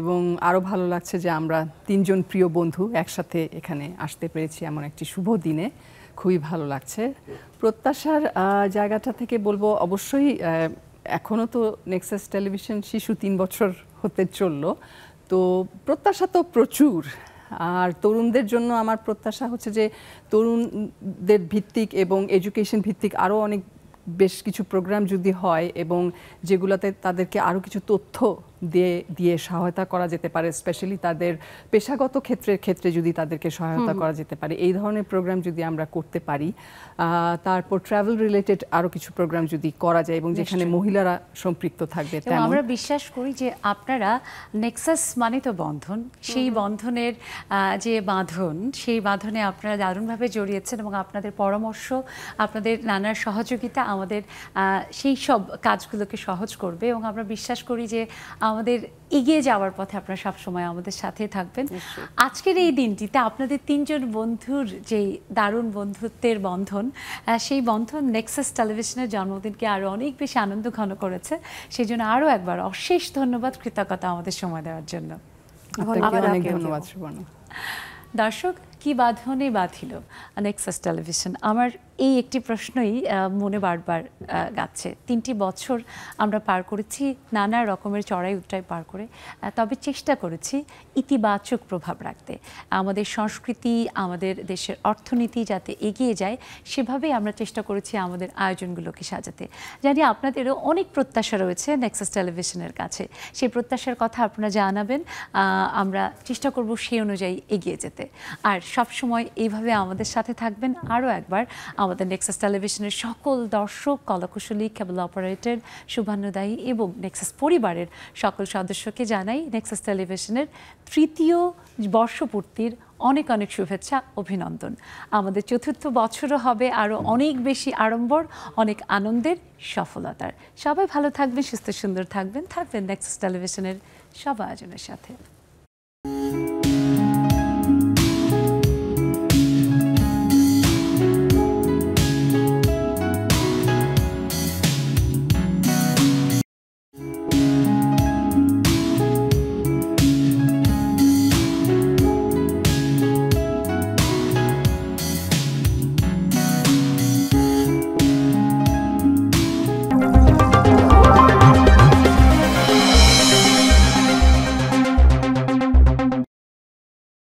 এবং আরও ভালো লাগছে যে আমরা 3 জন প্রিয় বন্ধু একসাথে এখানে আসতে পেরেছি এমন একটি শুভ দিনে। খুবই ভালো লাগছে। প্রত্যাশার জায়গাটা থেকে বলবো, অবশ্যই এখনও তো নেক্সাস টেলিভিশন শিশু 3 বছর হতে চললো, তো প্রত্যাশা তো প্রচুর। আর তরুণদের জন্য আমার প্রত্যাশা হচ্ছে যে তরুণদের ভিত্তিক এবং এডুকেশন ভিত্তিক আরও অনেক বেশ কিছু প্রোগ্রাম যদি হয়, এবং যেগুলোতে তাদেরকে আরও কিছু তথ্য দিয়ে সহায়তা করা যেতে পারে, স্পেশালি তাদের পেশাগত ক্ষেত্রে যদি তাদেরকে সহায়তা করা যেতে পারে, এই ধরনের প্রোগ্রাম যদি আমরা করতে পারি। তারপর ট্রাভেল রিলেটেড আরও কিছু প্রোগ্রাম যদি করা যায় এবং যেখানে মহিলারা সম্পৃক্ত থাকবে। আমরা বিশ্বাস করি যে আপনারা নেক্সাস মানে তো বন্ধন, সেই বন্ধনের যে বাঁধন, সেই বাঁধনে আপনারা দারুণভাবে জড়িয়েছেন, এবং আপনাদের পরামর্শ, আপনাদের নানা সহযোগিতা আমাদের সেই সব কাজগুলোকে সহজ করবে। এবং আমরা বিশ্বাস করি যে আমাদের এগিয়ে যাওয়ার পথে আপনারা সবসময় আমাদের সাথে থাকবেন। আজকের এই দিনটিতে আপনাদের 3 জন বন্ধুর যেই দারুণ বন্ধুত্বের বন্ধন, সেই বন্ধন নেক্সাস টেলিভিশনের জন্মদিনকে আরও অনেক বেশি আনন্দ ঘন করেছে। সেই জন্য আরও একবার অশেষ ধন্যবাদ, কৃতজ্ঞতা আমাদের সময় দেওয়ার জন্য। অনেক ধন্যবাদ সুবর্ণ। দর্শক, কি বাঁধনে বাঁধিল নেক্সাস টেলিভিশন। আমার এই একটি প্রশ্নই মনে বারবার গাচ্ছে। 3টি বছর আমরা পার করেছি নানা রকমের চড়াই উতরাই পার করে, তবে চেষ্টা করেছি ইতিবাচক প্রভাব রাখতে, আমাদের সংস্কৃতি, আমাদের দেশের অর্থনীতি যাতে এগিয়ে যায় সেভাবেই আমরা চেষ্টা করেছি আমাদের আয়োজনগুলোকে সাজাতে। জানি আপনাদেরও অনেক প্রত্যাশা রয়েছে নেক্সাস টেলিভিশনের কাছে, সেই প্রত্যাশার কথা আপনারা জানাবেন, আমরা চেষ্টা করব সেই অনুযায়ী এগিয়ে যেতে। আর সবসময় এইভাবে আমাদের সাথে থাকবেন। আরও একবার আমাদের নেক্সাস টেলিভিশনের সকল দর্শক, কলাকুশলী, কেবল অপারেটর, শুভান্নদায়ী এবং নেক্সাস পরিবারের সকল সদস্যকে জানাই নেক্সাস টেলিভিশনের 3য় বর্ষপূর্তির অনেক অনেক শুভেচ্ছা, অভিনন্দন। আমাদের 4র্থ বছরও হবে আরও অনেক বেশি আড়ম্বর, অনেক আনন্দের, সফলতার। সবাই ভালো থাকবেন, সুস্থ সুন্দর থাকবেন নেক্সাস টেলিভিশনের সব আয়োজনের সাথে।